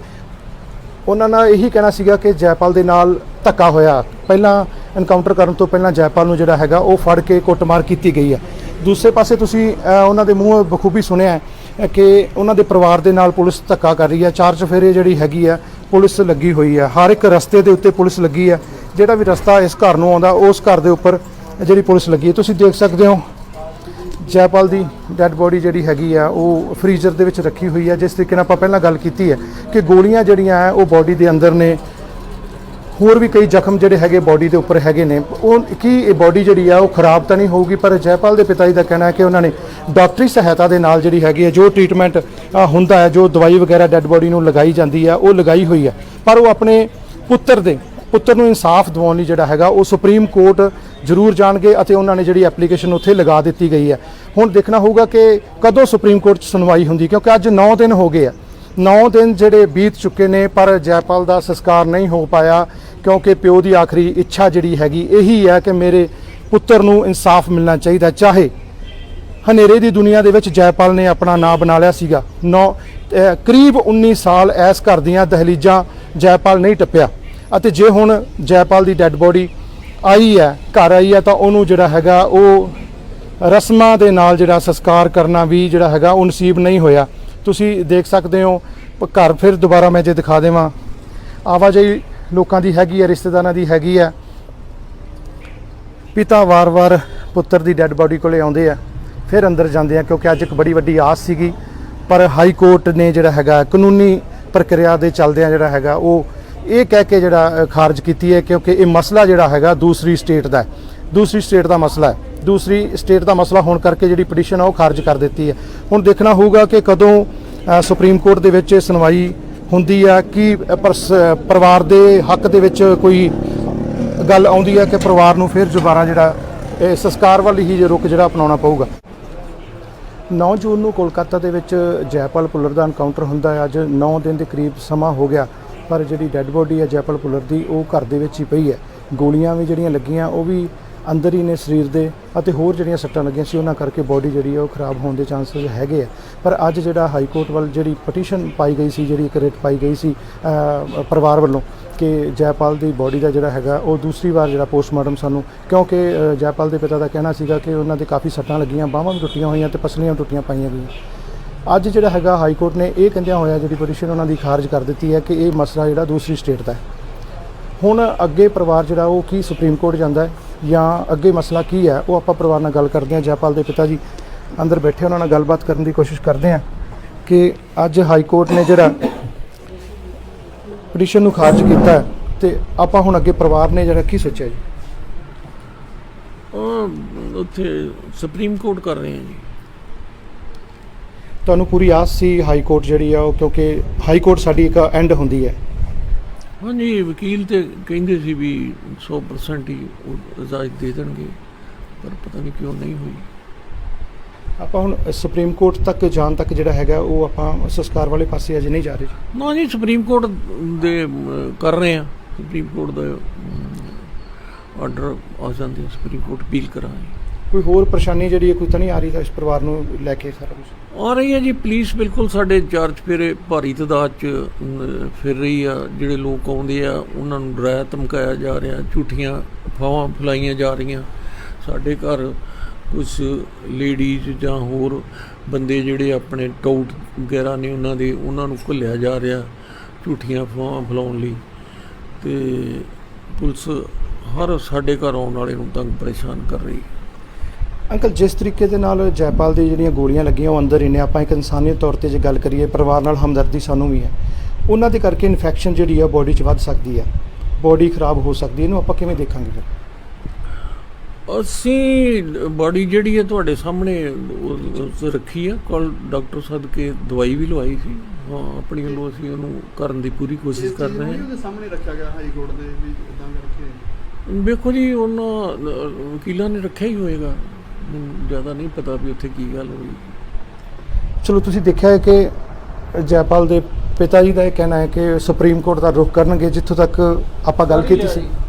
ਉਹਨਾਂ ਨਾਲ ਇਹੀ ਕਹਿਣਾ ਸੀਗਾ ਕਿ ਜੈਪਾਲ ਦੇ ਨਾਲ ਧੱਕਾ ਹੋਇਆ। ਪਹਿਲਾਂ ਐਨਕਾਊਂਟਰ ਕਰਨ ਤੋਂ ਪਹਿਲਾਂ ਜੈਪਾਲ ਨੂੰ ਜਿਹੜਾ ਹੈਗਾ ਉਹ ਫੜ ਕੇ ਕੁੱਟਮਾਰ ਕੀਤੀ ਗਈ ਹੈ। ਦੂਸਰੇ ਪਾਸੇ ਤੁਸੀਂ ਉਹਨਾਂ ਦੇ ਮੂੰਹੋਂ ਬਖੂਬੀ ਸੁਣਿਆ ਕਿ ਉਹਨਾਂ ਦੇ ਪਰਿਵਾਰ ਦੇ ਨਾਲ ਪੁਲਿਸ ਧੱਕਾ ਕਰ ਰਹੀ ਹੈ। ਚਾਰ ਚੁਫੇਰੇ ਜਿਹੜੀ ਹੈਗੀ ਆ ਪੁਲਿਸ ਲੱਗੀ ਹੋਈ ਹੈ, ਹਰ ਇੱਕ ਰਸਤੇ ਦੇ ਉੱਤੇ ਪੁਲਿਸ ਲੱਗੀ ਹੈ। ਜਿਹੜਾ ਵੀ ਰਸਤਾ ਇਸ ਘਰ ਨੂੰ ਆਉਂਦਾ ਉਸ ਘਰ ਦੇ ਉੱਪਰ ਜਿਹੜੀ ਪੁਲਿਸ ਲੱਗੀ ਹੈ। ਤੁਸੀਂ ਦੇਖ ਸਕਦੇ ਹੋ ਜੈਪਾਲ ਦੀ ਡੈੱਡ ਬੋਡੀ ਜਿਹੜੀ ਹੈਗੀ ਆ ਉਹ ਫਰੀਜ਼ਰ ਦੇ ਵਿੱਚ ਰੱਖੀ ਹੋਈ ਹੈ। ਜਿਸ ਤਰੀਕੇ ਨਾਲ ਆਪਾਂ ਪਹਿਲਾਂ ਗੱਲ ਕੀਤੀ ਹੈ ਕਿ ਗੋਲੀਆਂ ਜਿਹੜੀਆਂ ਹੈ ਉਹ ਬੋਡੀ ਦੇ ਅੰਦਰ ਨੇ, ਹੋਰ ਵੀ ਕਈ ਜ਼ਖਮ ਜਿਹੜੇ ਹੈਗੇ ਬੋਡੀ ਦੇ ਉੱਪਰ ਹੈਗੇ ਨੇ। ਉਹ ਕੀ ਇਹ ਬੋਡੀ ਜਿਹੜੀ ਆ ਉਹ ਖਰਾਬ ਤਾਂ ਨਹੀਂ ਹੋਊਗੀ, ਪਰ ਜੈਪਾਲ ਦੇ ਪਿਤਾ ਜੀ ਦਾ ਕਹਿਣਾ ਹੈ ਕਿ ਉਹਨਾਂ ਨੇ ਡਾਕਟਰੀ ਸਹਾਇਤਾ ਦੇ ਨਾਲ ਜਿਹੜੀ ਹੈਗੀ ਹੈ, ਜੋ ਟ੍ਰੀਟਮੈਂਟ ਹੁੰਦਾ ਹੈ, ਜੋ ਦਵਾਈ ਵਗੈਰਾ ਡੈੱਡ ਬੋਡੀ ਨੂੰ ਲਗਾਈ ਜਾਂਦੀ ਹੈ ਉਹ ਲਗਾਈ ਹੋਈ ਹੈ। ਪਰ ਉਹ ਆਪਣੇ ਪੁੱਤਰ ਨੂੰ ਇਨਸਾਫ ਦਿਵਾਉਣ ਲਈ ਜਿਹੜਾ ਹੈਗਾ ਉਹ ਸੁਪਰੀਮ ਕੋਰਟ ਜ਼ਰੂਰ ਜਾਣਗੇ, ਅਤੇ ਉਹਨਾਂ ਨੇ ਜਿਹੜੀ ਐਪਲੀਕੇਸ਼ਨ ਉੱਥੇ ਲਗਾ ਦਿੱਤੀ ਗਈ ਹੈ। ਹੁਣ ਦੇਖਣਾ ਹੋਊਗਾ ਕਿ ਕਦੋਂ ਸੁਪਰੀਮ ਕੋਰਟ 'ਚ ਸੁਣਵਾਈ ਹੁੰਦੀ, ਕਿਉਂਕਿ ਅੱਜ 9 ਦਿਨ ਹੋ ਗਏ ਆ। 9 ਦਿਨ ਜਿਹੜੇ ਬੀਤ ਚੁੱਕੇ ਨੇ, ਪਰ ਜੈਪਾਲ ਦਾ ਸੰਸਕਾਰ ਨਹੀਂ ਹੋ ਪਾਇਆ, ਕਿਉਂਕਿ ਪਿਓ ਦੀ ਆਖਰੀ ਇੱਛਾ ਜਿਹੜੀ ਹੈਗੀ ਇਹੀ ਹੈ ਕਿ ਮੇਰੇ ਪੁੱਤਰ ਨੂੰ ਇਨਸਾਫ ਮਿਲਣਾ ਚਾਹੀਦਾ। ਚਾਹੇ ਹਨੇਰੇ ਦੀ ਦੁਨੀਆ ਦੇ ਵਿੱਚ ਜੈਪਾਲ ਨੇ ਆਪਣਾ ਨਾਂ ਬਣਾ ਲਿਆ ਸੀਗਾ। ਕਰੀਬ 19 ਸਾਲ ਇਸ ਘਰ ਦੀਆਂ ਦਹਲੀਜ਼ਾਂ ਜੈਪਾਲ ਨਹੀਂ ਟੱਪਿਆ, ਅਤੇ ਜੇ ਹੁਣ ਜੈਪਾਲ ਦੀ ਡੈੱਡ ਬੋਡੀ ਆਈ ਹੈ, ਘਰ ਆਈ ਹੈ, ਤਾਂ ਉਹਨੂੰ ਜਿਹੜਾ ਹੈਗਾ ਉਹ ਰਸਮਾਂ ਦੇ ਨਾਲ ਜਿਹੜਾ ਸੰਸਕਾਰ ਕਰਨਾ ਵੀ ਜਿਹੜਾ ਹੈਗਾ ਉਹ ਨਸੀਬ ਨਹੀਂ ਹੋਇਆ। ਤੁਸੀਂ ਦੇਖ ਸਕਦੇ ਹੋ ਘਰ ਫਿਰ ਦੁਬਾਰਾ ਮੈਂ ਜੇ ਦਿਖਾ ਦੇਵਾਂ, ਆਵਾਜਾਈ ਲੋਕਾਂ ਦੀ ਹੈਗੀ ਹੈ, ਰਿਸ਼ਤੇਦਾਰਾਂ ਦੀ ਹੈਗੀ ਹੈ। ਪਿਤਾ ਵਾਰ-ਵਾਰ ਪੁੱਤਰ ਦੀ ਡੈੱਡ ਬੋਡੀ ਕੋਲੇ ਆਉਂਦੇ ਆ, ਫਿਰ ਅੰਦਰ ਜਾਂਦੇ ਆ, ਕਿਉਂਕਿ ਅੱਜ ਇੱਕ ਬੜੀ ਵੱਡੀ ਆਸ ਸੀਗੀ। ਪਰ ਹਾਈ ਕੋਰਟ ਨੇ ਜਿਹੜਾ ਹੈਗਾ ਕਾਨੂੰਨੀ ਪ੍ਰਕਿਰਿਆ ਦੇ ਚੱਲਦਿਆਂ ਜਿਹੜਾ ਹੈਗਾ ਉਹ ਇਹ ਕਹਿ ਕੇ ਜਿਹੜਾ ਖਾਰਜ ਕੀਤੀ ਹੈ, ਕਿਉਂਕਿ ਇਹ ਮਸਲਾ ਜਿਹੜਾ ਹੈਗਾ ਦੂਸਰੀ ਸਟੇਟ ਦਾ ਹੈ, ਦੂਸਰੀ ਸਟੇਟ ਦਾ ਮਸਲਾ ਹੈ, ਦੂਸਰੀ ਸਟੇਟ ਦਾ ਮਸਲਾ ਹੋਣ ਕਰਕੇ ਜਿਹੜੀ ਪਟੀਸ਼ਨ ਆ ਉਹ ਖਾਰਜ ਕਰ ਦਿੱਤੀ ਹੈ। ਹੁਣ ਦੇਖਣਾ ਹੋਊਗਾ ਕਿ ਕਦੋਂ ਸੁਪਰੀਮ ਕੋਰਟ ਦੇ ਵਿੱਚ ਸੁਣਵਾਈ ਹੁੰਦੀ ਆ, ਕਿ ਪਰਿਵਾਰ ਦੇ ਹੱਕ ਦੇ ਵਿੱਚ ਕੋਈ ਗੱਲ ਆਉਂਦੀ ਹੈ ਕਿ ਪਰਿਵਾਰ ਨੂੰ ਫਿਰ ਦੁਬਾਰਾ ਜਿਹੜਾ ਇਹ ਸੰਸਕਾਰ ਵੱਲ ਹੀ ਰੁਖ ਜਿਹੜਾ ਅਪਣਾਉਣਾ ਪਊਗਾ। 9 ਜੂਨ ਨੂੰ ਕੋਲਕਾਤਾ ਦੇ ਵਿੱਚ ਜੈਪਾਲ ਭੁੱਲਰ ਦਾ ਐਨਕਾਊਂਟਰ ਹੁੰਦਾ ਹੈ। ਅੱਜ 9 ਦਿਨ ਦੇ ਕਰੀਬ ਸਮਾਂ ਹੋ ਗਿਆ, ਪਰ ਜਿਹੜੀ ਡੈੱਡ ਬੋਡੀ ਹੈ ਜੈਪਾਲ ਭੁੱਲਰ ਦੀ ਉਹ ਘਰ ਦੇ ਵਿੱਚ ਹੀ ਪਈ ਹੈ। ਗੋਲੀਆਂ ਵੀ ਜਿਹੜੀਆਂ ਲੱਗੀਆਂ ਉਹ ਵੀ ਅੰਦਰ ਹੀ ਨੇ ਸਰੀਰ ਦੇ, ਅਤੇ ਹੋਰ ਜਿਹੜੀਆਂ ਸੱਟਾਂ ਲੱਗੀਆਂ ਸੀ ਉਹਨਾਂ ਕਰਕੇ ਬੋਡੀ ਜਿਹੜੀ ਹੈ ਉਹ ਖਰਾਬ ਹੋਣ ਦੇ ਚਾਂਸਸ ਹੈਗੇ ਆ। ਪਰ ਅੱਜ ਜਿਹੜਾ ਹਾਈ ਕੋਰਟ ਵੱਲ ਜਿਹੜੀ ਪਟੀਸ਼ਨ ਪਾਈ ਗਈ ਸੀ, ਜਿਹੜੀ ਇੱਕ ਰਿਟ ਪਾਈ ਗਈ ਸੀ ਪਰਿਵਾਰ ਵੱਲੋਂ ਕਿ ਜੈਪਾਲ ਦੀ ਬੋਡੀ ਦਾ ਜਿਹੜਾ ਹੈਗਾ ਉਹ ਦੂਸਰੀ ਵਾਰ ਜਿਹੜਾ ਪੋਸਟਮਾਰਟਮ ਸਾਨੂੰ, ਕਿਉਂਕਿ ਜੈਪਾਲ ਦੇ ਪਿਤਾ ਦਾ ਕਹਿਣਾ ਸੀਗਾ ਕਿ ਉਹਨਾਂ ਦੇ ਕਾਫੀ ਸੱਟਾਂ ਲੱਗੀਆਂ, ਬਾਹਾਂ ਵੀ ਟੁੱਟੀਆਂ ਹੋਈਆਂ ਤੇ ਪਸਲੀਆਂ ਟੁੱਟੀਆਂ ਪਾਈਆਂ ਗਈਆਂ। ਅੱਜ ਜਿਹੜਾ ਹੈਗਾ ਹਾਈ ਕੋਰਟ ਨੇ ਇਹ ਕਹਿੰਦਿਆਂ ਹੋਇਆ ਜਿਹੜੀ ਪਟੀਸ਼ਨ ਉਹਨਾਂ ਦੀ ਖਾਰਜ ਕਰ ਦਿੱਤੀ ਹੈ ਕਿ ਇਹ ਮਸਲਾ ਜਿਹੜਾ ਦੂਸਰੀ ਸਟੇਟ ਦਾ ਹੈ। ਹੁਣ ਅੱਗੇ ਪਰਿਵਾਰ ਜਿਹੜਾ ਉਹ ਕੀ ਸੁਪਰੀਮ ਕੋਰਟ ਜਾਂਦਾ ਹੈ ਜਾਂ ਅੱਗੇ ਮਸਲਾ ਕੀ ਹੈ, ਉਹ ਆਪਾਂ ਪਰਿਵਾਰ ਨਾਲ ਗੱਲ ਕਰਦੇ ਹਾਂ। ਜੈਪਾਲ ਦੇ ਪਿਤਾ ਜੀ ਅੰਦਰ ਬੈਠੇ, ਉਹਨਾਂ ਨਾਲ ਗੱਲਬਾਤ ਕਰਨ ਦੀ ਕੋਸ਼ਿਸ਼ ਕਰਦੇ ਹਾਂ ਕਿ ਅੱਜ ਹਾਈ ਕੋਰਟ ਨੇ ਜਿਹੜਾ ਪਟੀਸ਼ਨ ਨੂੰ ਖਾਰਜ ਕੀਤਾ ਹੈ ਤੇ ਆਪਾਂ ਹੁਣ ਅੱਗੇ ਪਰਿਵਾਰ ਨੇ ਜਿਹੜਾ ਕੀ ਸੋਚਿਆ ਜੀ? ਉੱਥੇ ਸੁਪਰੀਮ ਕੋਰਟ ਕਰ ਰਹੇ ਹਾਂ ਜੀ। ਤੁਹਾਨੂੰ ਪੂਰੀ ਆਸ ਸੀ ਹਾਈ ਕੋਰਟ ਜਿਹੜੀ ਆ ਉਹ, ਕਿਉਂਕਿ ਹਾਈ ਕੋਰਟ ਸਾਡੀ ਇੱਕ ਐਂਡ ਹੁੰਦੀ ਹੈ। ਹਾਂਜੀ, ਵਕੀਲ ਤੇ ਕਹਿੰਦੇ ਸੀ ਵੀ 100% ਹੀ ਉਹ ਇਜਾਜ਼ਤ ਦੇ ਦੇਣਗੇ, ਪਰ ਪਤਾ ਨਹੀਂ ਕਿਉਂ ਨਹੀਂ ਹੋਈ। ਆਪਾਂ ਹੁਣ ਸੁਪਰੀਮ ਕੋਰਟ ਤੱਕ ਜਾਣ ਤੱਕ ਜਿਹੜਾ ਹੈਗਾ ਉਹ ਆਪਾਂ ਸੰਸਕਾਰ ਵਾਲੇ ਪਾਸੇ ਅਜੇ ਨਹੀਂ ਜਾ ਰਹੇ ਜੀ। ਨਾ ਜੀ, ਸੁਪਰੀਮ ਕੋਰਟ ਦੇ ਕਰ ਰਹੇ ਆ। ਸੁਪਰੀਮ ਕੋਰਟ ਦਾ ਆਰਡਰ ਆ ਜਾਂਦੇ, ਸੁਪਰੀਮ ਕੋਰਟ ਅਪੀਲ ਕਰਾਂਗੇ। ਕੋਈ ਹੋਰ ਪਰੇਸ਼ਾਨੀ ਜਿਹੜੀ ਹੈ ਕੋਈ ਤਾਂ ਨਹੀਂ ਆ ਰਹੀ ਤਾਂ ਇਸ ਪਰਿਵਾਰ ਨੂੰ ਲੈ ਕੇ ਸਾਰਾ ਕੁਝ ਆ ਰਹੀ ਹੈ ਜੀ। ਪੁਲਿਸ ਬਿਲਕੁਲ ਸਾਡੇ ਚਾਰ ਚੁਫੇਰੇ ਭਾਰੀ ਤਾਦਾਦ 'ਚ ਫਿਰ ਰਹੀ ਆ। ਜਿਹੜੇ ਲੋਕ ਆਉਂਦੇ ਆ ਉਹਨਾਂ ਨੂੰ ਡਰਾਇਆ ਧਮਕਾਇਆ ਜਾ ਰਿਹਾ, ਝੂਠੀਆਂ ਅਫਵਾਹਾਂ ਫੈਲਾਈਆਂ ਜਾ ਰਹੀਆਂ। ਸਾਡੇ ਘਰ ਕੁਛ ਲੇਡੀਜ਼ ਜਾਂ ਹੋਰ ਬੰਦੇ ਜਿਹੜੇ ਆਪਣੇ ਟਾਊਟ ਵਗੈਰਾ ਨੇ ਉਹਨਾਂ ਨੂੰ ਘੱਲਿਆ ਜਾ ਰਿਹਾ ਝੂਠੀਆਂ ਅਫਵਾਹਾਂ ਫੈਲਾਉਣ ਲਈ, ਅਤੇ ਪੁਲਿਸ ਹਰ ਸਾਡੇ ਘਰ ਆਉਣ ਵਾਲੇ ਨੂੰ ਤੰਗ ਪਰੇਸ਼ਾਨ ਕਰ ਰਹੀ। ਅੰਕਲ, ਜਿਸ ਤਰੀਕੇ ਦੇ ਨਾਲ ਜੈਪਾਲ ਦੀ ਜਿਹੜੀਆਂ ਗੋਲੀਆਂ ਲੱਗੀਆਂ ਉਹ ਅੰਦਰ ਹੀ ਨੇ, ਆਪਾਂ ਇੱਕ ਇਨਸਾਨੀਅਤ ਤੌਰ 'ਤੇ ਜੇ ਗੱਲ ਕਰੀਏ ਪਰਿਵਾਰ ਨਾਲ ਹਮਦਰਦੀ ਸਾਨੂੰ ਵੀ ਹੈ। ਉਹਨਾਂ ਦੇ ਕਰਕੇ ਇਨਫੈਕਸ਼ਨ ਜਿਹੜੀ ਆ ਬੋਡੀ 'ਚ ਵੱਧ ਸਕਦੀ ਹੈ, ਬੋਡੀ ਖਰਾਬ ਹੋ ਸਕਦੀ ਹੈ। ਇਹਨੂੰ ਆਪਾਂ ਕਿਵੇਂ ਦੇਖਾਂਗੇ ਫਿਰ? ਅਸੀਂ ਬੋਡੀ ਜਿਹੜੀ ਹੈ ਤੁਹਾਡੇ ਸਾਹਮਣੇ ਰੱਖੀ ਆ, ਕੋਲ ਡਾਕਟਰ ਸਦਕੇ ਦਵਾਈ ਵੀ ਲਵਾਈ ਸੀ। ਹਾਂ, ਆਪਣੀ ਵੱਲੋਂ ਅਸੀਂ ਉਹਨੂੰ ਕਰਨ ਦੀ ਪੂਰੀ ਕੋਸ਼ਿਸ਼ ਕਰ ਰਹੇ ਹਾਂ। ਉਹਦੇ ਸਾਹਮਣੇ ਰੱਖਿਆ ਗਿਆ ਹਾਈ ਕੋਰਟ ਦੇ ਵੀ ਇਦਾਂ ਕਰਕੇ। ਵੇਖੋ ਜੀ, ਉਹਨਾਂ ਵਕੀਲਾਂ ਨੇ ਰੱਖਿਆ ਹੀ ਹੋਏਗਾ, ਜ਼ਿਆਦਾ ਨਹੀਂ ਪਤਾ ਵੀ ਉੱਥੇ ਕੀ ਗੱਲ ਹੋਈ। ਚਲੋ, ਤੁਸੀਂ ਦੇਖਿਆ ਹੈ ਕਿ ਜੈਪਾਲ ਦੇ ਪਿਤਾ ਜੀ ਦਾ ਇਹ ਕਹਿਣਾ ਹੈ ਕਿ ਸੁਪਰੀਮ ਕੋਰਟ ਦਾ ਰੁਖ ਕਰਨਗੇ। ਜਿੱਥੋਂ ਤੱਕ ਆਪਾਂ ਗੱਲ ਕੀਤੀ ਸੀ,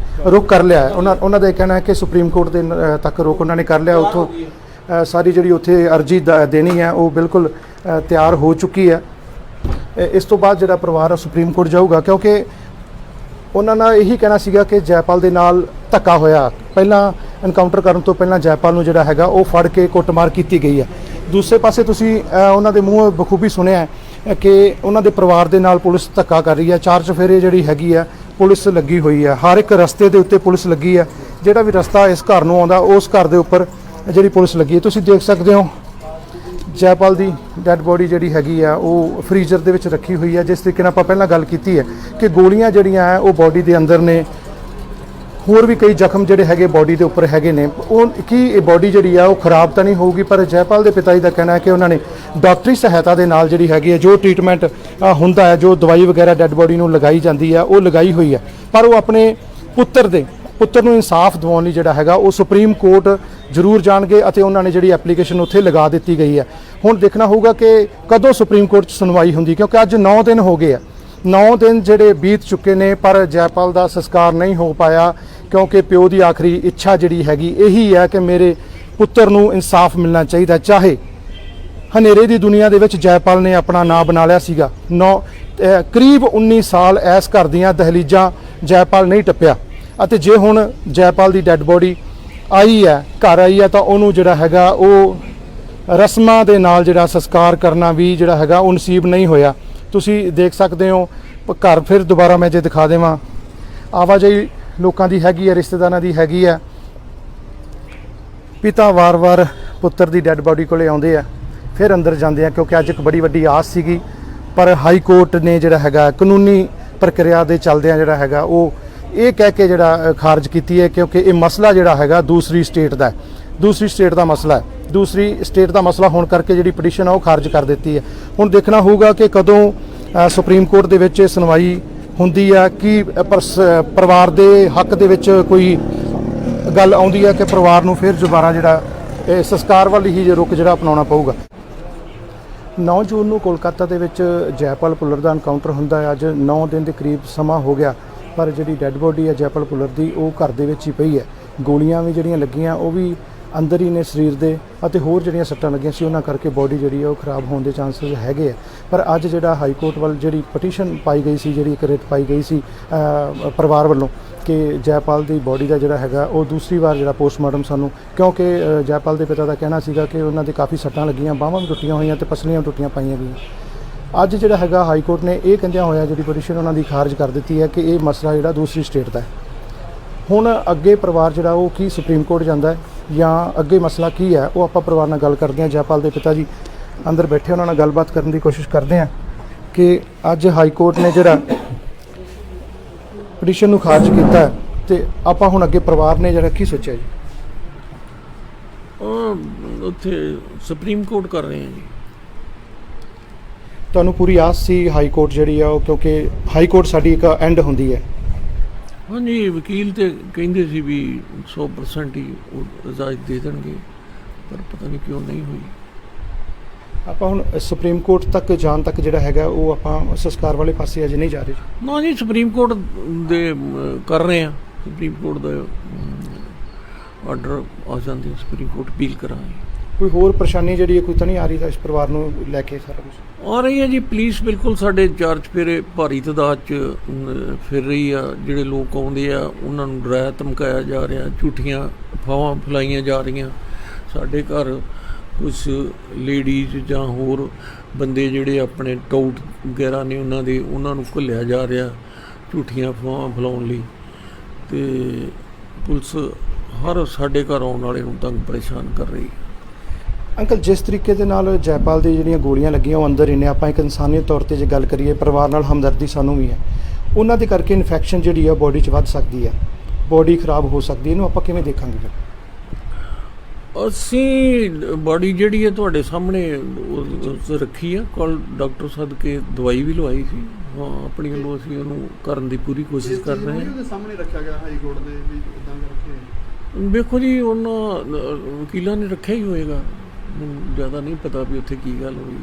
ਰੁਖ ਕਰ ਲਿਆ ਹੈ। ਉਹਨਾਂ ਦਾ ਇਹ ਕਹਿਣਾ ਹੈ ਕਿ ਸੁਪਰੀਮ ਕੋਰਟ ਦੇ ਤੱਕ ਰੁਖ ਉਹਨਾਂ ਨੇ ਕਰ ਲਿਆ। ਉੱਥੋਂ ਸਾਰੀ ਜਿਹੜੀ ਉੱਥੇ ਅਰਜੀ ਦੇਣੀ ਹੈ ਉਹ ਬਿਲਕੁਲ ਤਿਆਰ ਹੋ ਚੁੱਕੀ ਹੈ। ਇਸ ਤੋਂ ਬਾਅਦ ਜਿਹੜਾ ਪਰਿਵਾਰ ਸੁਪਰੀਮ ਕੋਰਟ ਜਾਊਗਾ, ਕਿਉਂਕਿ ਉਹਨਾਂ ਨਾਲ ਇਹੀ ਕਹਿਣਾ ਸੀਗਾ ਕਿ ਜੈਪਾਲ ਦੇ ਨਾਲ ਧੱਕਾ ਹੋਇਆ। ਪਹਿਲਾਂ ਐਨਕਾਊਂਟਰ ਕਰਨ ਤੋਂ ਪਹਿਲਾਂ ਜੈਪਾਲ ਨੂੰ ਜਿਹੜਾ ਹੈਗਾ ਉਹ ਫੜ ਕੇ ਕੁੱਟਮਾਰ ਕੀਤੀ ਗਈ ਹੈ। ਦੂਸਰੇ ਪਾਸੇ ਤੁਸੀਂ ਉਹਨਾਂ ਦੇ ਮੂੰਹੋਂ ਬਖੂਬੀ ਸੁਣਿਆ ਕਿ ਉਹਨਾਂ ਦੇ ਪਰਿਵਾਰ ਦੇ ਨਾਲ ਪੁਲਿਸ ਧੱਕਾ ਕਰ ਰਹੀ ਹੈ। ਚਾਰ ਚੁਫੇਰੇ ਜਿਹੜੀ ਹੈਗੀ ਆ ਪੁਲਿਸ ਲੱਗੀ ਹੋਈ ਹੈ, ਹਰ ਇੱਕ ਰਸਤੇ ਦੇ ਉੱਤੇ ਪੁਲਿਸ ਲੱਗੀ ਹੈ। ਜਿਹੜਾ ਵੀ ਰਸਤਾ ਇਸ ਘਰ ਨੂੰ ਆਉਂਦਾ ਉਸ ਘਰ ਦੇ ਉੱਪਰ ਜਿਹੜੀ ਪੁਲਿਸ ਲੱਗੀ ਹੈ। ਤੁਸੀਂ ਦੇਖ ਸਕਦੇ ਹੋ ਜੈਪਾਲ ਦੀ ਡੈੱਡ ਬੋਡੀ ਜਿਹੜੀ ਹੈਗੀ ਆ ਉਹ ਫਰੀਜ਼ਰ ਦੇ ਵਿੱਚ ਰੱਖੀ ਹੋਈ ਹੈ। ਜਿਸ ਤਰੀਕੇ ਨਾਲ ਆਪਾਂ ਪਹਿਲਾਂ ਗੱਲ ਕੀਤੀ ਹੈ ਕਿ ਗੋਲੀਆਂ ਜਿਹੜੀਆਂ ਹੈ ਉਹ ਬੋਡੀ ਦੇ ਅੰਦਰ ਨੇ, ਹੋਰ ਵੀ ਕਈ ਜ਼ਖਮ ਜਿਹੜੇ ਹੈਗੇ ਬੋਡੀ ਦੇ ਉੱਪਰ ਹੈਗੇ ਨੇ। ਉਹ ਕੀ ਇਹ ਬੋਡੀ ਜਿਹੜੀ ਆ ਉਹ ਖਰਾਬ ਤਾਂ ਨਹੀਂ ਹੋਊਗੀ, ਪਰ ਜੈਪਾਲ ਦੇ ਪਿਤਾ ਜੀ ਦਾ ਕਹਿਣਾ ਹੈ ਕਿ ਉਹਨਾਂ ਨੇ ਡਾਕਟਰੀ ਸਹਾਇਤਾ ਦੇ ਨਾਲ ਜਿਹੜੀ ਹੈਗੀ ਹੈ, ਜੋ ਟ੍ਰੀਟਮੈਂਟ ਹੁੰਦਾ ਹੈ, ਜੋ ਦਵਾਈ ਵਗੈਰਾ ਡੈੱਡ ਬੋਡੀ ਨੂੰ ਲਗਾਈ ਜਾਂਦੀ ਹੈ ਉਹ ਲਗਾਈ ਹੋਈ ਹੈ। ਪਰ ਉਹ ਆਪਣੇ ਪੁੱਤਰ ਨੂੰ ਇਨਸਾਫ ਦਿਵਾਉਣ ਲਈ ਜਿਹੜਾ ਹੈਗਾ ਉਹ ਸੁਪਰੀਮ ਕੋਰਟ ਜ਼ਰੂਰ ਜਾਣਗੇ ਅਤੇ ਉਹਨਾਂ ਨੇ ਜਿਹੜੀ ਐਪਲੀਕੇਸ਼ਨ ਉੱਥੇ ਲਗਾ ਦਿੱਤੀ ਗਈ ਹੈ। ਹੁਣ ਦੇਖਣਾ ਹੋਊਗਾ ਕਿ ਕਦੋਂ ਸੁਪਰੀਮ ਕੋਰਟ 'ਚ ਸੁਣਵਾਈ ਹੁੰਦੀ, ਕਿਉਂਕਿ ਅੱਜ 9 ਦਿਨ ਹੋ ਗਏ ਆ। 9 ਦਿਨ ਜਿਹੜੇ ਬੀਤ ਚੁੱਕੇ ਨੇ, ਪਰ ਜੈਪਾਲ ਦਾ ਸੰਸਕਾਰ ਨਹੀਂ ਹੋ ਪਾਇਆ, ਕਿਉਂਕਿ ਪਿਓ ਦੀ ਆਖਰੀ ਇੱਛਾ ਜਿਹੜੀ ਹੈਗੀ ਇਹੀ ਹੈ ਕਿ ਮੇਰੇ ਪੁੱਤਰ ਨੂੰ ਇਨਸਾਫ ਮਿਲਣਾ ਚਾਹੀਦਾ। ਚਾਹੇ ਹਨੇਰੇ ਦੀ ਦੁਨੀਆ ਦੇ ਵਿੱਚ ਜੈਪਾਲ ਨੇ ਆਪਣਾ ਨਾਂ ਬਣਾ ਲਿਆ ਸੀਗਾ। ਕਰੀਬ 19 ਸਾਲ ਐਸ ਘਰ ਦੀਆਂ ਦਹਲੀਜ਼ਾਂ ਜੈਪਾਲ ਨਹੀਂ ਟੱਪਿਆ, ਅਤੇ ਜੇ ਹੁਣ ਜੈਪਾਲ ਦੀ ਡੈੱਡ ਬੋਡੀ ਆਈ ਹੈ, ਘਰ ਆਈ ਹੈ, ਤਾਂ ਉਹਨੂੰ ਜਿਹੜਾ ਹੈਗਾ ਉਹ ਰਸਮਾਂ ਦੇ ਨਾਲ ਜਿਹੜਾ ਸੰਸਕਾਰ ਕਰਨਾ ਵੀ ਜਿਹੜਾ ਹੈਗਾ ਉਹ ਨਸੀਬ ਨਹੀਂ ਹੋਇਆ। ਤੁਸੀਂ ਦੇਖ ਸਕਦੇ ਹੋ ਘਰ ਫਿਰ ਦੁਬਾਰਾ ਮੈਂ ਜੇ ਦਿਖਾ ਦੇਵਾਂ, ਆਵਾਜਾਈ ਲੋਕਾਂ ਦੀ ਹੈਗੀ ਹੈ, ਰਿਸ਼ਤੇਦਾਰਾਂ ਦੀ ਹੈਗੀ ਹੈ। ਪਿਤਾ ਵਾਰ-ਵਾਰ ਪੁੱਤਰ ਦੀ ਡੈੱਡ ਬੋਡੀ ਕੋਲੇ ਆਉਂਦੇ ਆ, ਫਿਰ ਅੰਦਰ ਜਾਂਦੇ ਆ, ਕਿਉਂਕਿ ਅੱਜ ਇੱਕ ਬੜੀ ਵੱਡੀ ਆਸ ਸੀਗੀ ਪਰ ਹਾਈ ਕੋਰਟ ਨੇ ਜਿਹੜਾ ਹੈਗਾ ਕਾਨੂੰਨੀ ਪ੍ਰਕਿਰਿਆ ਦੇ ਚੱਲਦਿਆਂ ਜਿਹੜਾ ਹੈਗਾ ਉਹ ਇਹ ਕਹਿ ਕੇ ਜਿਹੜਾ ਖਾਰਜ ਕੀਤੀ ਹੈ, ਕਿਉਂਕਿ ਇਹ ਮਸਲਾ ਜਿਹੜਾ ਹੈਗਾ ਦੂਸਰੀ ਸਟੇਟ ਦਾ ਮਸਲਾ ਹੈ। ਦੂਸਰੀ ਸਟੇਟ ਦਾ ਮਸਲਾ ਹੋਣ ਕਰਕੇ ਜਿਹੜੀ ਪਟੀਸ਼ਨ ਆ ਉਹ ਖਾਰਜ ਕਰ ਦਿੱਤੀ ਹੈ। ਹੁਣ ਦੇਖਣਾ ਹੋਊਗਾ ਕਿ ਕਦੋਂ ਸੁਪਰੀਮ ਕੋਰਟ ਦੇ ਵਿੱਚ ਸੁਣਵਾਈ ਹੁੰਦੀ ਆ, ਕਿ ਪਰਿਵਾਰ ਦੇ ਹੱਕ ਦੇ ਵਿੱਚ ਕੋਈ ਗੱਲ ਆਉਂਦੀ ਹੈ ਕਿ ਪਰਿਵਾਰ ਨੂੰ ਫਿਰ ਦੁਬਾਰਾ ਜਿਹੜਾ ਇਹ ਸੰਸਕਾਰ ਵੱਲ ਹੀ ਰੁਖ ਜਿਹੜਾ ਅਪਣਾਉਣਾ ਪਊਗਾ। 9 ਜੂਨ ਨੂੰ ਕੋਲਕਾਤਾ ਦੇ ਵਿੱਚ ਜੈਪਾਲ ਭੁੱਲਰ ਦਾ ਐਨਕਾਊਂਟਰ ਹੁੰਦਾ ਹੈ। ਅੱਜ 9 ਦਿਨ ਦੇ ਕਰੀਬ ਸਮਾਂ ਹੋ ਗਿਆ, ਪਰ ਜਿਹੜੀ ਡੈੱਡ ਬੋਡੀ ਹੈ ਜੈਪਾਲ ਭੁੱਲਰ ਦੀ ਉਹ ਘਰ ਦੇ ਵਿੱਚ ਹੀ ਪਈ ਹੈ। ਗੋਲੀਆਂ ਵੀ ਜਿਹੜੀਆਂ ਲੱਗੀਆਂ ਉਹ ਵੀ ਅੰਦਰ ਹੀ ਨੇ ਸਰੀਰ ਦੇ, ਅਤੇ ਹੋਰ ਜਿਹੜੀਆਂ ਸੱਟਾਂ ਲੱਗੀਆਂ ਸੀ ਉਹਨਾਂ ਕਰਕੇ ਬੋਡੀ ਜਿਹੜੀ ਹੈ ਉਹ ਖਰਾਬ ਹੋਣ ਦੇ ਚਾਂਸਸ ਹੈਗੇ ਆ। ਪਰ ਅੱਜ ਜਿਹੜਾ ਹਾਈ ਕੋਰਟ ਵੱਲ ਜਿਹੜੀ ਪਟੀਸ਼ਨ ਪਾਈ ਗਈ ਸੀ, ਜਿਹੜੀ ਇੱਕ ਰਿਟ ਪਾਈ ਗਈ ਸੀ ਪਰਿਵਾਰ ਵੱਲੋਂ ਕਿ ਜੈਪਾਲ ਦੀ ਬੋਡੀ ਦਾ ਜਿਹੜਾ ਹੈਗਾ ਉਹ ਦੂਸਰੀ ਵਾਰ ਜਿਹੜਾ ਪੋਸਟਮਾਰਟਮ ਸਾਨੂੰ, ਕਿਉਂਕਿ ਜੈਪਾਲ ਦੇ ਪਿਤਾ ਦਾ ਕਹਿਣਾ ਸੀਗਾ ਕਿ ਉਹਨਾਂ ਦੇ ਕਾਫੀ ਸੱਟਾਂ ਲੱਗੀਆਂ, ਬਾਹਾਂ ਵੀ ਟੁੱਟੀਆਂ ਹੋਈਆਂ ਤੇ ਪਸਲੀਆਂ ਟੁੱਟੀਆਂ ਪਾਈਆਂ ਗਈਆਂ। ਅੱਜ ਜਿਹੜਾ ਹੈਗਾ ਹਾਈ ਕੋਰਟ ਨੇ ਇਹ ਕਹਿੰਦਿਆਂ ਹੋਇਆ ਜਿਹੜੀ ਪਟੀਸ਼ਨ ਉਹਨਾਂ ਦੀ ਖਾਰਜ ਕਰ ਦਿੱਤੀ ਹੈ ਕਿ ਇਹ ਮਸਲਾ ਜਿਹੜਾ ਦੂਸਰੀ ਸਟੇਟ ਦਾ ਹੈ। ਹੁਣ ਅੱਗੇ ਪਰਿਵਾਰ ਜਿਹੜਾ ਉਹ ਕੀ ਸੁਪਰੀਮ ਕੋਰਟ ਜਾਂਦਾ ਹੈ ਜਾਂ ਅੱਗੇ ਮਸਲਾ ਕੀ ਹੈ, ਉਹ ਆਪਾਂ ਪਰਿਵਾਰ ਨਾਲ ਗੱਲ ਕਰਦੇ ਹਾਂ। ਜੈਪਾਲ ਦੇ ਪਿਤਾ ਜੀ ਅੰਦਰ ਬੈਠੇ, ਉਹਨਾਂ ਨਾਲ ਗੱਲਬਾਤ ਕਰਨ ਦੀ ਕੋਸ਼ਿਸ਼ ਕਰਦੇ ਹਾਂ ਕਿ ਅੱਜ ਹਾਈ ਕੋਰਟ ਨੇ ਜਿਹੜਾ ਪਟੀਸ਼ਨ ਨੂੰ ਖਾਰਜ ਕੀਤਾ ਤੇ ਆਪਾਂ ਹੁਣ ਅੱਗੇ ਪਰਿਵਾਰ ਨੇ ਜਿਹੜਾ ਕੀ ਸੋਚਿਆ ਜੀ? ਉੱਥੇ ਸੁਪਰੀਮ ਕੋਰਟ ਕਰ ਰਹੇ ਹਾਂ ਜੀ। ਤੁਹਾਨੂੰ ਪੂਰੀ ਆਸ ਸੀ ਹਾਈ ਕੋਰਟ ਜਿਹੜੀ ਆ ਉਹ, ਕਿਉਂਕਿ ਹਾਈ ਕੋਰਟ ਸਾਡੀ ਇੱਕ ਐਂਡ ਹੁੰਦੀ ਹੈ। ਹਾਂਜੀ, ਵਕੀਲ ਤੇ ਕਹਿੰਦੇ ਸੀ ਵੀ 100% ਹੀ ਉਹ ਇਜਾਜ਼ਤ ਦੇ ਦੇਣਗੇ, ਪਰ ਪਤਾ ਨਹੀਂ ਕਿਉਂ ਨਹੀਂ ਹੋਈ। ਆਪਾਂ ਹੁਣ ਸੁਪਰੀਮ ਕੋਰਟ ਤੱਕ ਜਾਣ ਤੱਕ ਜਿਹੜਾ ਹੈਗਾ ਉਹ ਆਪਾਂ ਸੰਸਕਾਰ ਵਾਲੇ ਪਾਸੇ ਅਜੇ ਨਹੀਂ ਜਾ ਰਹੇ। ਨਾ ਜੀ, ਸੁਪਰੀਮ ਕੋਰਟ ਦੇ ਕਰ ਰਹੇ ਆ। ਸੁਪਰੀਮ ਕੋਰਟ ਦਾ ਆਰਡਰ ਆ ਜਾਂਦੇ, ਸੁਪਰੀਮ ਕੋਰਟ ਅਪੀਲ ਕਰਾਂਗੇ। ਕੋਈ ਹੋਰ ਪਰੇਸ਼ਾਨੀ ਜਿਹੜੀ ਹੈ ਕੋਈ ਤਾਂ ਨਹੀਂ ਆ ਰਹੀ ਤਾਂ ਇਸ ਪਰਿਵਾਰ ਨੂੰ ਲੈ ਕੇ ਸਾਰਾ ਕੁਝ ਆ ਰਹੀ ਹੈ ਜੀ। ਪੁਲਿਸ ਬਿਲਕੁਲ ਸਾਡੇ ਚਾਰ ਚੁਫੇਰੇ ਭਾਰੀ ਤਾਦਾਦ 'ਚ ਫਿਰ ਰਹੀ ਆ। ਜਿਹੜੇ ਲੋਕ ਆਉਂਦੇ ਆ ਉਹਨਾਂ ਨੂੰ ਡਰਾਇਆ ਧਮਕਾਇਆ ਜਾ ਰਿਹਾ, ਝੂਠੀਆਂ ਅਫਵਾਹਾਂ ਫੈਲਾਈਆਂ ਜਾ ਰਹੀਆਂ। ਸਾਡੇ ਘਰ ਕੁਛ ਲੇਡੀਜ਼ ਜਾਂ ਹੋਰ ਬੰਦੇ ਜਿਹੜੇ ਆਪਣੇ ਟਾਊਟ ਵਗੈਰਾ ਨੇ ਉਹਨਾਂ ਨੂੰ ਘੱਲਿਆ ਜਾ ਰਿਹਾ ਝੂਠੀਆਂ ਅਫਵਾਹਾਂ ਫੈਲਾਉਣ ਲਈ, ਅਤੇ ਪੁਲਿਸ ਹਰ ਸਾਡੇ ਘਰ ਆਉਣ ਵਾਲੇ ਨੂੰ ਤੰਗ ਪਰੇਸ਼ਾਨ ਕਰ ਰਹੀ। ਅੰਕਲ, ਜਿਸ ਤਰੀਕੇ ਦੇ ਨਾਲ ਜੈਪਾਲ ਦੀ ਜਿਹੜੀਆਂ ਗੋਲੀਆਂ ਲੱਗੀਆਂ ਉਹ ਅੰਦਰ ਹੀ ਨੇ, ਆਪਾਂ ਇੱਕ ਇਨਸਾਨੀਅਤ ਤੌਰ 'ਤੇ ਜੇ ਗੱਲ ਕਰੀਏ, ਪਰਿਵਾਰ ਨਾਲ ਹਮਦਰਦੀ ਸਾਨੂੰ ਵੀ ਹੈ। ਉਹਨਾਂ ਦੇ ਕਰਕੇ ਇਨਫੈਕਸ਼ਨ ਜਿਹੜੀ ਆ ਬੋਡੀ 'ਚ ਵੱਧ ਸਕਦੀ ਹੈ, ਬੋਡੀ ਖਰਾਬ ਹੋ ਸਕਦੀ ਹੈ। ਇਹਨੂੰ ਆਪਾਂ ਕਿਵੇਂ ਦੇਖਾਂਗੇ ਫਿਰ? ਅਸੀਂ ਬੋਡੀ ਜਿਹੜੀ ਹੈ ਤੁਹਾਡੇ ਸਾਹਮਣੇ ਰੱਖੀ ਆ, ਕੱਲ ਡਾਕਟਰ ਸਦਕੇ ਦਵਾਈ ਵੀ ਲਵਾਈ ਸੀ। ਹਾਂ, ਆਪਣੀ ਵੱਲੋਂ ਅਸੀਂ ਉਹਨੂੰ ਕਰਨ ਦੀ ਪੂਰੀ ਕੋਸ਼ਿਸ਼ ਕਰ ਰਹੇ ਹਾਂ। ਉਹਦੇ ਸਾਹਮਣੇ ਰੱਖਿਆ ਗਿਆ ਹਾਈ ਕੋਰਟ ਦੇ ਵੀ ਇਦਾਂ ਕਰਕੇ। ਵੇਖੋ ਜੀ, ਉਹਨਾਂ ਵਕੀਲਾਂ ਨੇ ਰੱਖਿਆ ਹੀ ਹੋਏਗਾ, ਮੈਨੂੰ ਜ਼ਿਆਦਾ ਨਹੀਂ ਪਤਾ ਵੀ ਉੱਥੇ ਕੀ ਗੱਲ ਹੋਈ।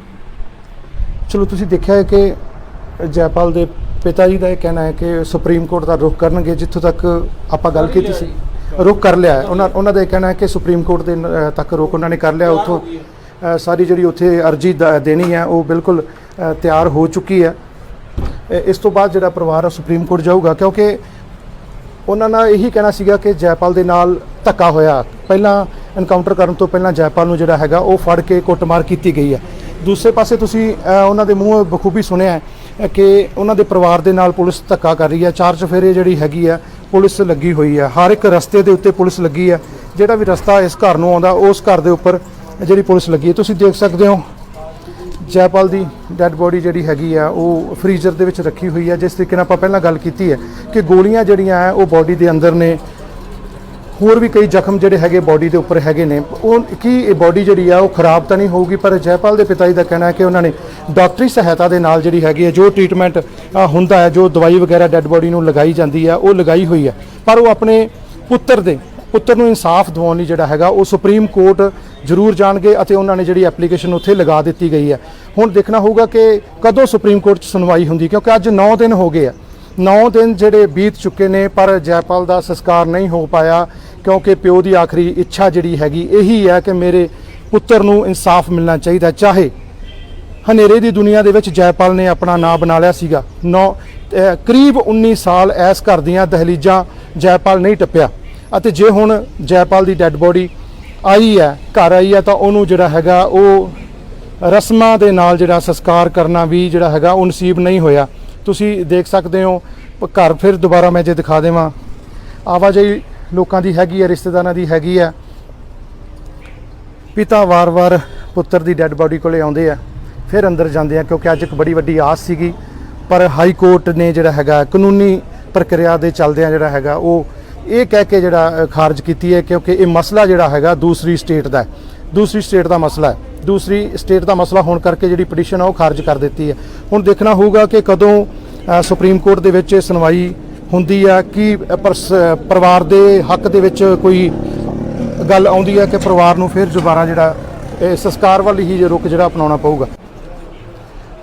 ਚਲੋ, ਤੁਸੀਂ ਦੇਖਿਆ ਹੈ ਕਿ ਜੈਪਾਲ ਦੇ ਪਿਤਾ ਜੀ ਦਾ ਇਹ ਕਹਿਣਾ ਹੈ ਕਿ ਸੁਪਰੀਮ ਕੋਰਟ ਦਾ ਰੁਖ ਕਰਨਗੇ। ਜਿੱਥੋਂ ਤੱਕ ਆਪਾਂ ਗੱਲ ਕੀਤੀ ਸੀ, ਰੁਖ ਕਰ ਲਿਆ ਹੈ। ਉਹਨਾਂ ਦਾ ਇਹ ਕਹਿਣਾ ਹੈ ਕਿ ਸੁਪਰੀਮ ਕੋਰਟ ਦੇ ਤੱਕ ਰੁਖ ਉਹਨਾਂ ਨੇ ਕਰ ਲਿਆ। ਉੱਥੋਂ ਸਾਰੀ ਜਿਹੜੀ ਉੱਥੇ ਅਰਜੀ ਦੇਣੀ ਹੈ ਉਹ ਬਿਲਕੁਲ ਤਿਆਰ ਹੋ ਚੁੱਕੀ ਹੈ। ਇਸ ਤੋਂ ਬਾਅਦ ਜਿਹੜਾ ਪਰਿਵਾਰ ਆ ਸੁਪਰੀਮ ਕੋਰਟ ਜਾਊਗਾ, ਕਿਉਂਕਿ ਉਹਨਾਂ ਨਾਲ ਇਹੀ ਕਹਿਣਾ ਸੀਗਾ ਕਿ ਜੈਪਾਲ ਦੇ ਨਾਲ ਧੱਕਾ ਹੋਇਆ। ਪਹਿਲਾਂ ਐਨਕਾਊਂਟਰ ਕਰਨ ਤੋਂ ਪਹਿਲਾਂ ਜੈਪਾਲ ਨੂੰ ਜਿਹੜਾ ਹੈਗਾ ਉਹ ਫੜ ਕੇ ਕੁੱਟਮਾਰ ਕੀਤੀ ਗਈ ਹੈ। ਦੂਸਰੇ ਪਾਸੇ ਤੁਸੀਂ ਉਹਨਾਂ ਦੇ ਮੂੰਹੋਂ ਬਖੂਬੀ ਸੁਣਿਆ ਕਿ ਉਹਨਾਂ ਦੇ ਪਰਿਵਾਰ ਦੇ ਨਾਲ ਪੁਲਿਸ ਧੱਕਾ ਕਰ ਰਹੀ ਹੈ। ਚਾਰ ਚੁਫੇਰੇ ਜਿਹੜੀ ਹੈਗੀ ਆ ਪੁਲਿਸ ਲੱਗੀ ਹੋਈ ਹੈ, ਹਰ ਇੱਕ ਰਸਤੇ ਦੇ ਉੱਤੇ ਪੁਲਿਸ ਲੱਗੀ ਹੈ। ਜਿਹੜਾ ਵੀ ਰਸਤਾ ਇਸ ਘਰ ਨੂੰ ਆਉਂਦਾ ਉਸ ਘਰ ਦੇ ਉੱਪਰ ਜਿਹੜੀ ਪੁਲਿਸ ਲੱਗੀ ਹੈ। ਤੁਸੀਂ ਦੇਖ ਸਕਦੇ ਹੋ ਜੈਪਾਲ ਦੀ ਡੈੱਡ ਬੋਡੀ ਜਿਹੜੀ ਹੈਗੀ ਆ ਉਹ ਫਰੀਜ਼ਰ ਦੇ ਵਿੱਚ ਰੱਖੀ ਹੋਈ ਹੈ। ਜਿਸ ਤਰੀਕੇ ਨਾਲ ਆਪਾਂ ਪਹਿਲਾਂ ਗੱਲ ਕੀਤੀ ਹੈ ਕਿ ਗੋਲੀਆਂ ਜਿਹੜੀਆਂ ਹੈ ਉਹ ਬੋਡੀ ਦੇ ਅੰਦਰ ਨੇ, ਹੋਰ ਵੀ ਕਈ ਜ਼ਖਮ ਜਿਹੜੇ ਹੈਗੇ ਬੋਡੀ ਦੇ ਉੱਪਰ ਹੈਗੇ ਨੇ। ਉਹ ਕੀ ਇਹ ਬੋਡੀ ਜਿਹੜੀ ਆ ਉਹ ਖਰਾਬ ਤਾਂ ਨਹੀਂ ਹੋਊਗੀ, ਪਰ ਜੈਪਾਲ ਦੇ ਪਿਤਾ ਜੀ ਦਾ ਕਹਿਣਾ ਹੈ ਕਿ ਉਹਨਾਂ ਨੇ ਡਾਕਟਰੀ ਸਹਾਇਤਾ ਦੇ ਨਾਲ ਜਿਹੜੀ ਹੈਗੀ ਹੈ, ਜੋ ਟ੍ਰੀਟਮੈਂਟ ਹੁੰਦਾ ਹੈ, ਜੋ ਦਵਾਈ ਵਗੈਰਾ ਡੈੱਡ ਬੋਡੀ ਨੂੰ ਲਗਾਈ ਜਾਂਦੀ ਹੈ ਉਹ ਲਗਾਈ ਹੋਈ ਹੈ। ਪਰ ਉਹ ਆਪਣੇ ਪੁੱਤਰ ਨੂੰ ਇਨਸਾਫ ਦਿਵਾਉਣ ਲਈ ਜਿਹੜਾ ਹੈਗਾ ਉਹ ਸੁਪਰੀਮ ਕੋਰਟ ਜ਼ਰੂਰ ਜਾਣਗੇ, ਅਤੇ ਉਹਨਾਂ ਨੇ ਜਿਹੜੀ ਐਪਲੀਕੇਸ਼ਨ ਉੱਥੇ ਲਗਾ ਦਿੱਤੀ ਗਈ ਹੈ। ਹੁਣ ਦੇਖਣਾ ਹੋਊਗਾ ਕਿ ਕਦੋਂ ਸੁਪਰੀਮ ਕੋਰਟ 'ਚ ਸੁਣਵਾਈ ਹੁੰਦੀ, ਕਿਉਂਕਿ ਅੱਜ 9 ਦਿਨ ਹੋ ਗਏ ਆ। 9 ਦਿਨ ਜਿਹੜੇ ਬੀਤ ਚੁੱਕੇ ਨੇ, ਪਰ ਜੈਪਾਲ ਦਾ ਸੰਸਕਾਰ ਨਹੀਂ ਹੋ ਪਾਇਆ, ਕਿਉਂਕਿ ਪਿਓ ਦੀ ਆਖਰੀ ਇੱਛਾ ਜਿਹੜੀ ਹੈਗੀ ਇਹੀ ਹੈ ਕਿ ਮੇਰੇ ਪੁੱਤਰ ਨੂੰ ਇਨਸਾਫ ਮਿਲਣਾ ਚਾਹੀਦਾ। ਚਾਹੇ ਹਨੇਰੇ ਦੀ ਦੁਨੀਆ ਦੇ ਵਿੱਚ ਜੈਪਾਲ ਨੇ ਆਪਣਾ ਨਾਂ ਬਣਾ ਲਿਆ ਸੀਗਾ। ਕਰੀਬ 19 ਸਾਲ ਇਸ ਘਰ ਦੀਆਂ ਦਹਲੀਜ਼ਾਂ ਜੈਪਾਲ ਨਹੀਂ ਟੱਪਿਆ, ਅਤੇ ਜੇ ਹੁਣ ਜੈਪਾਲ ਦੀ ਡੈੱਡ ਬੋਡੀ ਆਈ ਹੈ, ਘਰ ਆਈ ਹੈ, ਤਾਂ ਉਹਨੂੰ ਜਿਹੜਾ ਹੈਗਾ ਉਹ ਰਸਮਾਂ ਦੇ ਨਾਲ ਜਿਹੜਾ ਸੰਸਕਾਰ ਕਰਨਾ ਵੀ ਜਿਹੜਾ ਹੈਗਾ ਉਹ ਨਸੀਬ ਨਹੀਂ ਹੋਇਆ। ਤੁਸੀਂ ਦੇਖ ਸਕਦੇ ਹੋ ਘਰ ਫਿਰ ਦੁਬਾਰਾ ਮੈਂ ਜੇ ਦਿਖਾ ਦੇਵਾਂ, ਆਵਾਜਾਈ ਲੋਕਾਂ ਦੀ ਹੈਗੀ ਹੈ, ਰਿਸ਼ਤੇਦਾਰਾਂ ਦੀ ਹੈਗੀ ਹੈ। ਪਿਤਾ ਵਾਰ-ਵਾਰ ਪੁੱਤਰ ਦੀ ਡੈੱਡ ਬੋਡੀ ਕੋਲੇ ਆਉਂਦੇ ਆ, ਫਿਰ ਅੰਦਰ ਜਾਂਦੇ ਆ, ਕਿਉਂਕਿ ਅੱਜ ਇੱਕ ਬੜੀ ਵੱਡੀ ਆਸ ਸੀਗੀ, ਪਰ ਹਾਈ ਕੋਰਟ ਨੇ ਜਿਹੜਾ ਹੈਗਾ ਕਾਨੂੰਨੀ ਪ੍ਰਕਿਰਿਆ ਦੇ ਚੱਲਦਿਆਂ ਜਿਹੜਾ ਹੈਗਾ ਉਹ ਇਹ ਕਹਿ ਕੇ ਜਿਹੜਾ ਖਾਰਜ ਕੀਤੀ ਹੈ, ਕਿਉਂਕਿ ਇਹ ਮਸਲਾ ਜਿਹੜਾ ਹੈਗਾ ਦੂਸਰੀ ਸਟੇਟ ਦਾ ਹੈ, ਦੂਸਰੀ ਸਟੇਟ ਦਾ ਮਸਲਾ ਹੈ, ਦੂਸਰੀ ਸਟੇਟ ਦਾ ਮਸਲਾ ਹੋਣ ਕਰਕੇ ਜਿਹੜੀ ਪਟੀਸ਼ਨ ਆ ਉਹ ਖਾਰਜ ਕਰ ਦਿੱਤੀ ਹੈ। ਹੁਣ ਦੇਖਣਾ ਹੋਊਗਾ ਕਿ ਕਦੋਂ ਸੁਪਰੀਮ ਕੋਰਟ ਦੇ ਵਿੱਚ ਸੁਣਵਾਈ ਹੁੰਦੀ ਆ, ਕਿ ਪਰਿਵਾਰ ਦੇ ਹੱਕ ਦੇ ਵਿੱਚ ਕੋਈ ਗੱਲ ਆਉਂਦੀ ਹੈ ਕਿ ਪਰਿਵਾਰ ਨੂੰ ਫਿਰ ਦੁਬਾਰਾ ਜਿਹੜਾ ਇਹ ਸੰਸਕਾਰ ਵੱਲ ਹੀ ਰੁਖ ਜਿਹੜਾ ਅਪਣਾਉਣਾ ਪਊਗਾ।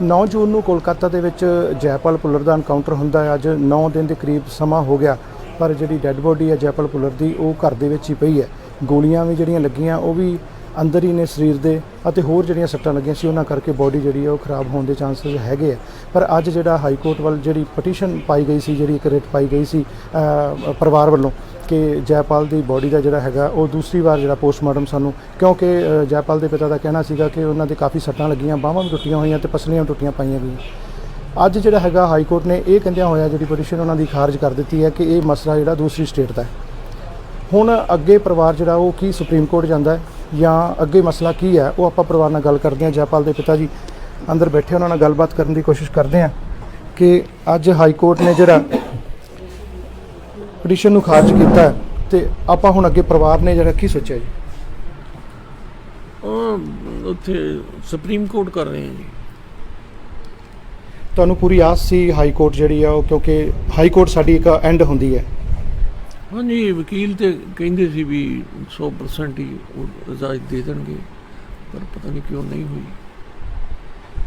9 ਜੂਨ ਨੂੰ ਕੋਲਕਾਤਾ ਦੇ ਵਿੱਚ ਜੈਪਾਲ ਭੁੱਲਰ ਦਾ ਐਨਕਾਊਂਟਰ ਹੁੰਦਾ ਹੈ। ਅੱਜ 9 ਦਿਨ ਦੇ ਕਰੀਬ ਸਮਾਂ ਹੋ ਗਿਆ, ਪਰ ਜਿਹੜੀ ਡੈੱਡ ਬੋਡੀ ਹੈ ਜੈਪਾਲ ਭੁੱਲਰ ਦੀ ਉਹ ਘਰ ਦੇ ਵਿੱਚ ਹੀ ਪਈ ਹੈ। ਗੋਲੀਆਂ ਵੀ ਜਿਹੜੀਆਂ ਲੱਗੀਆਂ ਉਹ ਵੀ ਅੰਦਰ ਹੀ ਨੇ ਸਰੀਰ ਦੇ, ਅਤੇ ਹੋਰ ਜਿਹੜੀਆਂ ਸੱਟਾਂ ਲੱਗੀਆਂ ਸੀ ਉਹਨਾਂ ਕਰਕੇ ਬੋਡੀ ਜਿਹੜੀ ਹੈ ਉਹ ਖਰਾਬ ਹੋਣ ਦੇ ਚਾਂਸਸ ਹੈਗੇ ਆ। ਪਰ ਅੱਜ ਜਿਹੜਾ ਹਾਈ ਕੋਰਟ ਵੱਲ ਜਿਹੜੀ ਪਟੀਸ਼ਨ ਪਾਈ ਗਈ ਸੀ, ਜਿਹੜੀ ਇੱਕ ਰਿਟ ਪਾਈ ਗਈ ਸੀ ਪਰਿਵਾਰ ਵੱਲੋਂ ਕਿ ਜੈਪਾਲ ਦੀ ਬੋਡੀ ਦਾ ਜਿਹੜਾ ਹੈਗਾ ਉਹ ਦੂਸਰੀ ਵਾਰ ਜਿਹੜਾ ਪੋਸਟਮਾਰਟਮ ਸਾਨੂੰ, ਕਿਉਂਕਿ ਜੈਪਾਲ ਦੇ ਪਿਤਾ ਦਾ ਕਹਿਣਾ ਸੀਗਾ ਕਿ ਉਹਨਾਂ ਦੇ ਕਾਫੀ ਸੱਟਾਂ ਲੱਗੀਆਂ, ਬਾਹਾਂ ਵੀ ਟੁੱਟੀਆਂ ਹੋਈਆਂ ਤੇ ਪਸਲੀਆਂ ਟੁੱਟੀਆਂ ਪਾਈਆਂ ਗਈਆਂ। ਅੱਜ ਜਿਹੜਾ ਹੈਗਾ ਹਾਈ ਕੋਰਟ ਨੇ ਇਹ ਕਹਿੰਦਿਆਂ ਹੋਇਆ ਜਿਹੜੀ ਪਟੀਸ਼ਨ ਉਹਨਾਂ ਦੀ ਖਾਰਜ ਕਰ ਦਿੱਤੀ ਹੈ ਕਿ ਇਹ ਮਸਲਾ ਜਿਹੜਾ ਦੂਸਰੀ ਸਟੇਟ ਦਾ ਹੈ। ਹੁਣ ਅੱਗੇ ਪਰਿਵਾਰ ਜਿਹੜਾ ਉਹ ਕੀ ਸੁਪਰੀਮ ਕੋਰਟ ਜਾਂਦਾ ਹੈ ਜਾਂ ਅੱਗੇ ਮਸਲਾ ਕੀ ਹੈ, ਉਹ ਆਪਾਂ ਪਰਿਵਾਰ ਨਾਲ ਗੱਲ ਕਰਦੇ ਹਾਂ। ਜੈਪਾਲ ਦੇ ਪਿਤਾ ਜੀ ਅੰਦਰ ਬੈਠੇ, ਉਹਨਾਂ ਨਾਲ ਗੱਲਬਾਤ ਕਰਨ ਦੀ ਕੋਸ਼ਿਸ਼ ਕਰਦੇ ਹਾਂ ਕਿ ਅੱਜ ਹਾਈ ਕੋਰਟ ਨੇ ਜਿਹੜਾ ਪਟੀਸ਼ਨ ਨੂੰ ਖਾਰਜ ਕੀਤਾ ਹੈ, ਤੇ ਆਪਾਂ ਹੁਣ ਅੱਗੇ ਪਰਿਵਾਰ ਨੇ ਜਿਹੜਾ ਕੀ ਸੋਚਿਆ ਜੀ? ਉੱਥੇ ਸੁਪਰੀਮ ਕੋਰਟ ਕਰ ਰਹੇ ਹਾਂ ਜੀ। ਤੁਹਾਨੂੰ ਪੂਰੀ ਆਸ ਸੀ ਹਾਈ ਕੋਰਟ ਜਿਹੜੀ ਆ ਉਹ, ਕਿਉਂਕਿ ਹਾਈ ਕੋਰਟ ਸਾਡੀ ਇੱਕ ਐਂਡ ਹੁੰਦੀ ਹੈ। ਹਾਂਜੀ, ਵਕੀਲ ਤੇ ਕਹਿੰਦੇ ਸੀ ਵੀ 100% ਹੀ ਉਹ ਇਜਾਜ਼ਤ ਦੇ ਦੇਣਗੇ, ਪਰ ਪਤਾ ਨਹੀਂ ਕਿਉਂ ਨਹੀਂ ਹੋਈ।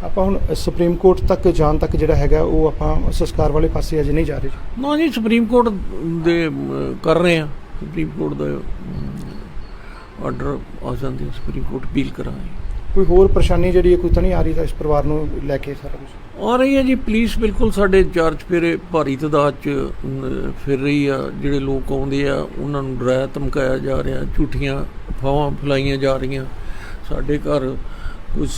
ਆਪਾਂ ਹੁਣ ਸੁਪਰੀਮ ਕੋਰਟ ਤੱਕ ਜਾਣ ਤੱਕ ਜਿਹੜਾ ਹੈਗਾ ਉਹ ਆਪਾਂ ਸੰਸਕਾਰ ਵਾਲੇ ਪਾਸੇ ਅਜੇ ਨਹੀਂ ਜਾ ਰਹੇ ਜੀ। ਨਾ ਜੀ, ਸੁਪਰੀਮ ਕੋਰਟ ਦੇ ਕਰ ਰਹੇ ਆ। ਸੁਪਰੀਮ ਕੋਰਟ ਦਾ ਆਰਡਰ ਆ ਜਾਂਦੇ, ਸੁਪਰੀਮ ਕੋਰਟ ਅਪੀਲ ਕਰਾਂਗੇ। ਕੋਈ ਹੋਰ ਪਰੇਸ਼ਾਨੀ ਜਿਹੜੀ ਹੈ ਕੋਈ ਤਾਂ ਨਹੀਂ ਆ ਰਹੀ ਤਾਂ ਇਸ ਪਰਿਵਾਰ ਨੂੰ ਲੈ ਕੇ ਸਾਰਾ ਕੁਝ ਆ ਰਹੀ ਹੈ ਜੀ। ਪੁਲਿਸ ਬਿਲਕੁਲ ਸਾਡੇ ਚਾਰ ਚੁਫੇਰੇ ਭਾਰੀ ਤਾਦਾਦ 'ਚ ਫਿਰ ਰਹੀ ਆ। ਜਿਹੜੇ ਲੋਕ ਆਉਂਦੇ ਆ ਉਹਨਾਂ ਨੂੰ ਡਰਾਇਆ ਧਮਕਾਇਆ ਜਾ ਰਿਹਾ, ਝੂਠੀਆਂ ਅਫਵਾਹਾਂ ਫੈਲਾਈਆਂ ਜਾ ਰਹੀਆਂ। ਸਾਡੇ ਘਰ ਕੁਝ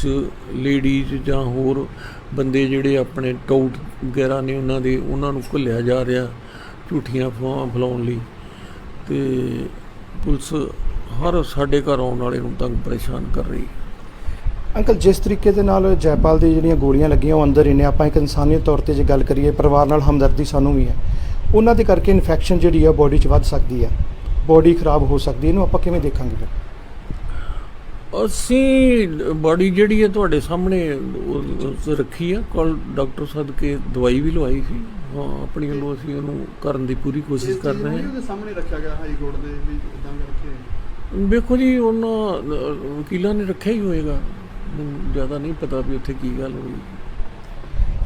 ਲੇਡੀਜ਼ ਜਾਂ ਹੋਰ ਬੰਦੇ ਜਿਹੜੇ ਆਪਣੇ ਟਾਊਟ ਵਗੈਰਾ ਨੇ ਉਹਨਾਂ ਨੂੰ ਘੱਲਿਆ ਜਾ ਰਿਹਾ ਝੂਠੀਆਂ ਅਫਵਾਹਾਂ ਫੈਲਾਉਣ ਲਈ, ਤੇ ਪੁਲਿਸ ਹਰ ਸਾਡੇ ਘਰ ਆਉਣ ਵਾਲੇ ਨੂੰ ਤੰਗ ਪਰੇਸ਼ਾਨ ਕਰ ਰਹੀ। ਅੰਕਲ, ਜਿਸ ਤਰੀਕੇ ਦੇ ਨਾਲ ਜੈਪਾਲ ਦੀ ਜਿਹੜੀਆਂ ਗੋਲੀਆਂ ਲੱਗੀਆਂ ਉਹ ਅੰਦਰ ਹੀ ਨੇ, ਆਪਾਂ ਇੱਕ ਇਨਸਾਨੀਅਤ ਤੌਰ ਤੇ ਜੇ ਗੱਲ ਕਰੀਏ, ਪਰਿਵਾਰ ਨਾਲ ਹਮਦਰਦੀ ਸਾਨੂੰ ਵੀ ਹੈ। ਉਹਨਾਂ ਦੇ ਕਰਕੇ ਇਨਫੈਕਸ਼ਨ ਜਿਹੜੀ ਆ ਬੋਡੀ 'ਚ ਵੱਧ ਸਕਦੀ ਹੈ, ਬੋਡੀ ਖਰਾਬ ਹੋ ਸਕਦੀ ਹੈ। ਇਹਨੂੰ ਆਪਾਂ ਕਿਵੇਂ ਦੇਖਾਂਗੇ ਫਿਰ? ਅਸੀਂ ਬੋਡੀ ਜਿਹੜੀ ਹੈ ਤੁਹਾਡੇ ਸਾਹਮਣੇ ਰੱਖੀ ਆ, ਕੱਲ ਡਾਕਟਰ ਸਦਕੇ ਦਵਾਈ ਵੀ ਲਵਾਈ ਸੀ। ਹਾਂ, ਆਪਣੀ ਵੱਲੋਂ ਅਸੀਂ ਉਹਨੂੰ ਕਰਨ ਦੀ ਪੂਰੀ ਕੋਸ਼ਿਸ਼ ਕਰ ਰਹੇ ਹਾਂ। ਉਹਦੇ ਸਾਹਮਣੇ ਰੱਖਿਆ ਗਿਆ ਹਾਈ ਕੋਰਟ ਦੇ ਵੀ ਇਦਾਂ ਕਰਕੇ। ਵੇਖੋ ਜੀ, ਉਹਨਾਂ ਵਕੀਲਾਂ ਨੇ ਰੱਖਿਆ ਹੀ ਹੋਏਗਾ, ਮੈਨੂੰ ਜ਼ਿਆਦਾ ਨਹੀਂ ਪਤਾ ਵੀ ਉੱਥੇ ਕੀ ਗੱਲ ਹੋਈ।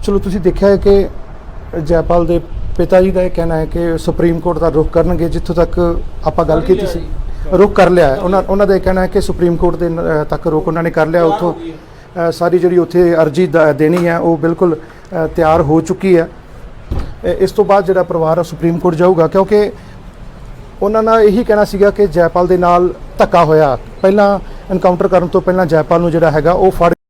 ਚਲੋ, ਤੁਸੀਂ ਦੇਖਿਆ ਹੈ ਕਿ ਜੈਪਾਲ ਦੇ ਪਿਤਾ ਜੀ ਦਾ ਇਹ ਕਹਿਣਾ ਹੈ ਕਿ ਸੁਪਰੀਮ ਕੋਰਟ ਦਾ ਰੁਖ ਕਰਨਗੇ, ਜਿੱਥੋਂ ਤੱਕ ਆਪਾਂ ਗੱਲ ਕੀਤੀ ਸੀ ਰੁਖ ਕਰ ਲਿਆ ਹੈ। ਉਹਨਾਂ ਦਾ ਇਹ ਕਹਿਣਾ ਹੈ ਕਿ ਸੁਪਰੀਮ ਕੋਰਟ ਦੇ ਤੱਕ ਰੁਖ ਉਹਨਾਂ ਨੇ ਕਰ ਲਿਆ। ਉੱਥੋਂ ਸਾਰੀ ਜਿਹੜੀ ਉੱਥੇ ਅਰਜੀ ਦੇਣੀ ਹੈ ਉਹ ਬਿਲਕੁਲ ਤਿਆਰ ਹੋ ਚੁੱਕੀ ਹੈ। ਇਸ ਤੋਂ ਬਾਅਦ ਜਿਹੜਾ ਪਰਿਵਾਰ ਸੁਪਰੀਮ ਕੋਰਟ ਜਾਊਗਾ, ਕਿਉਂਕਿ ਉਹਨਾਂ ਨਾਲ ਇਹੀ ਕਹਿਣਾ ਸੀਗਾ ਕਿ ਜੈਪਾਲ ਦੇ ਨਾਲ ਧੱਕਾ ਹੋਇਆ। ਪਹਿਲਾਂ ਐਨਕਾਊਂਟਰ ਕਰਨ ਤੋਂ ਪਹਿਲਾਂ ਜੈਪਾਲ ਨੂੰ ਜਿਹੜਾ ਹੈਗਾ ਉਹ ਫੜ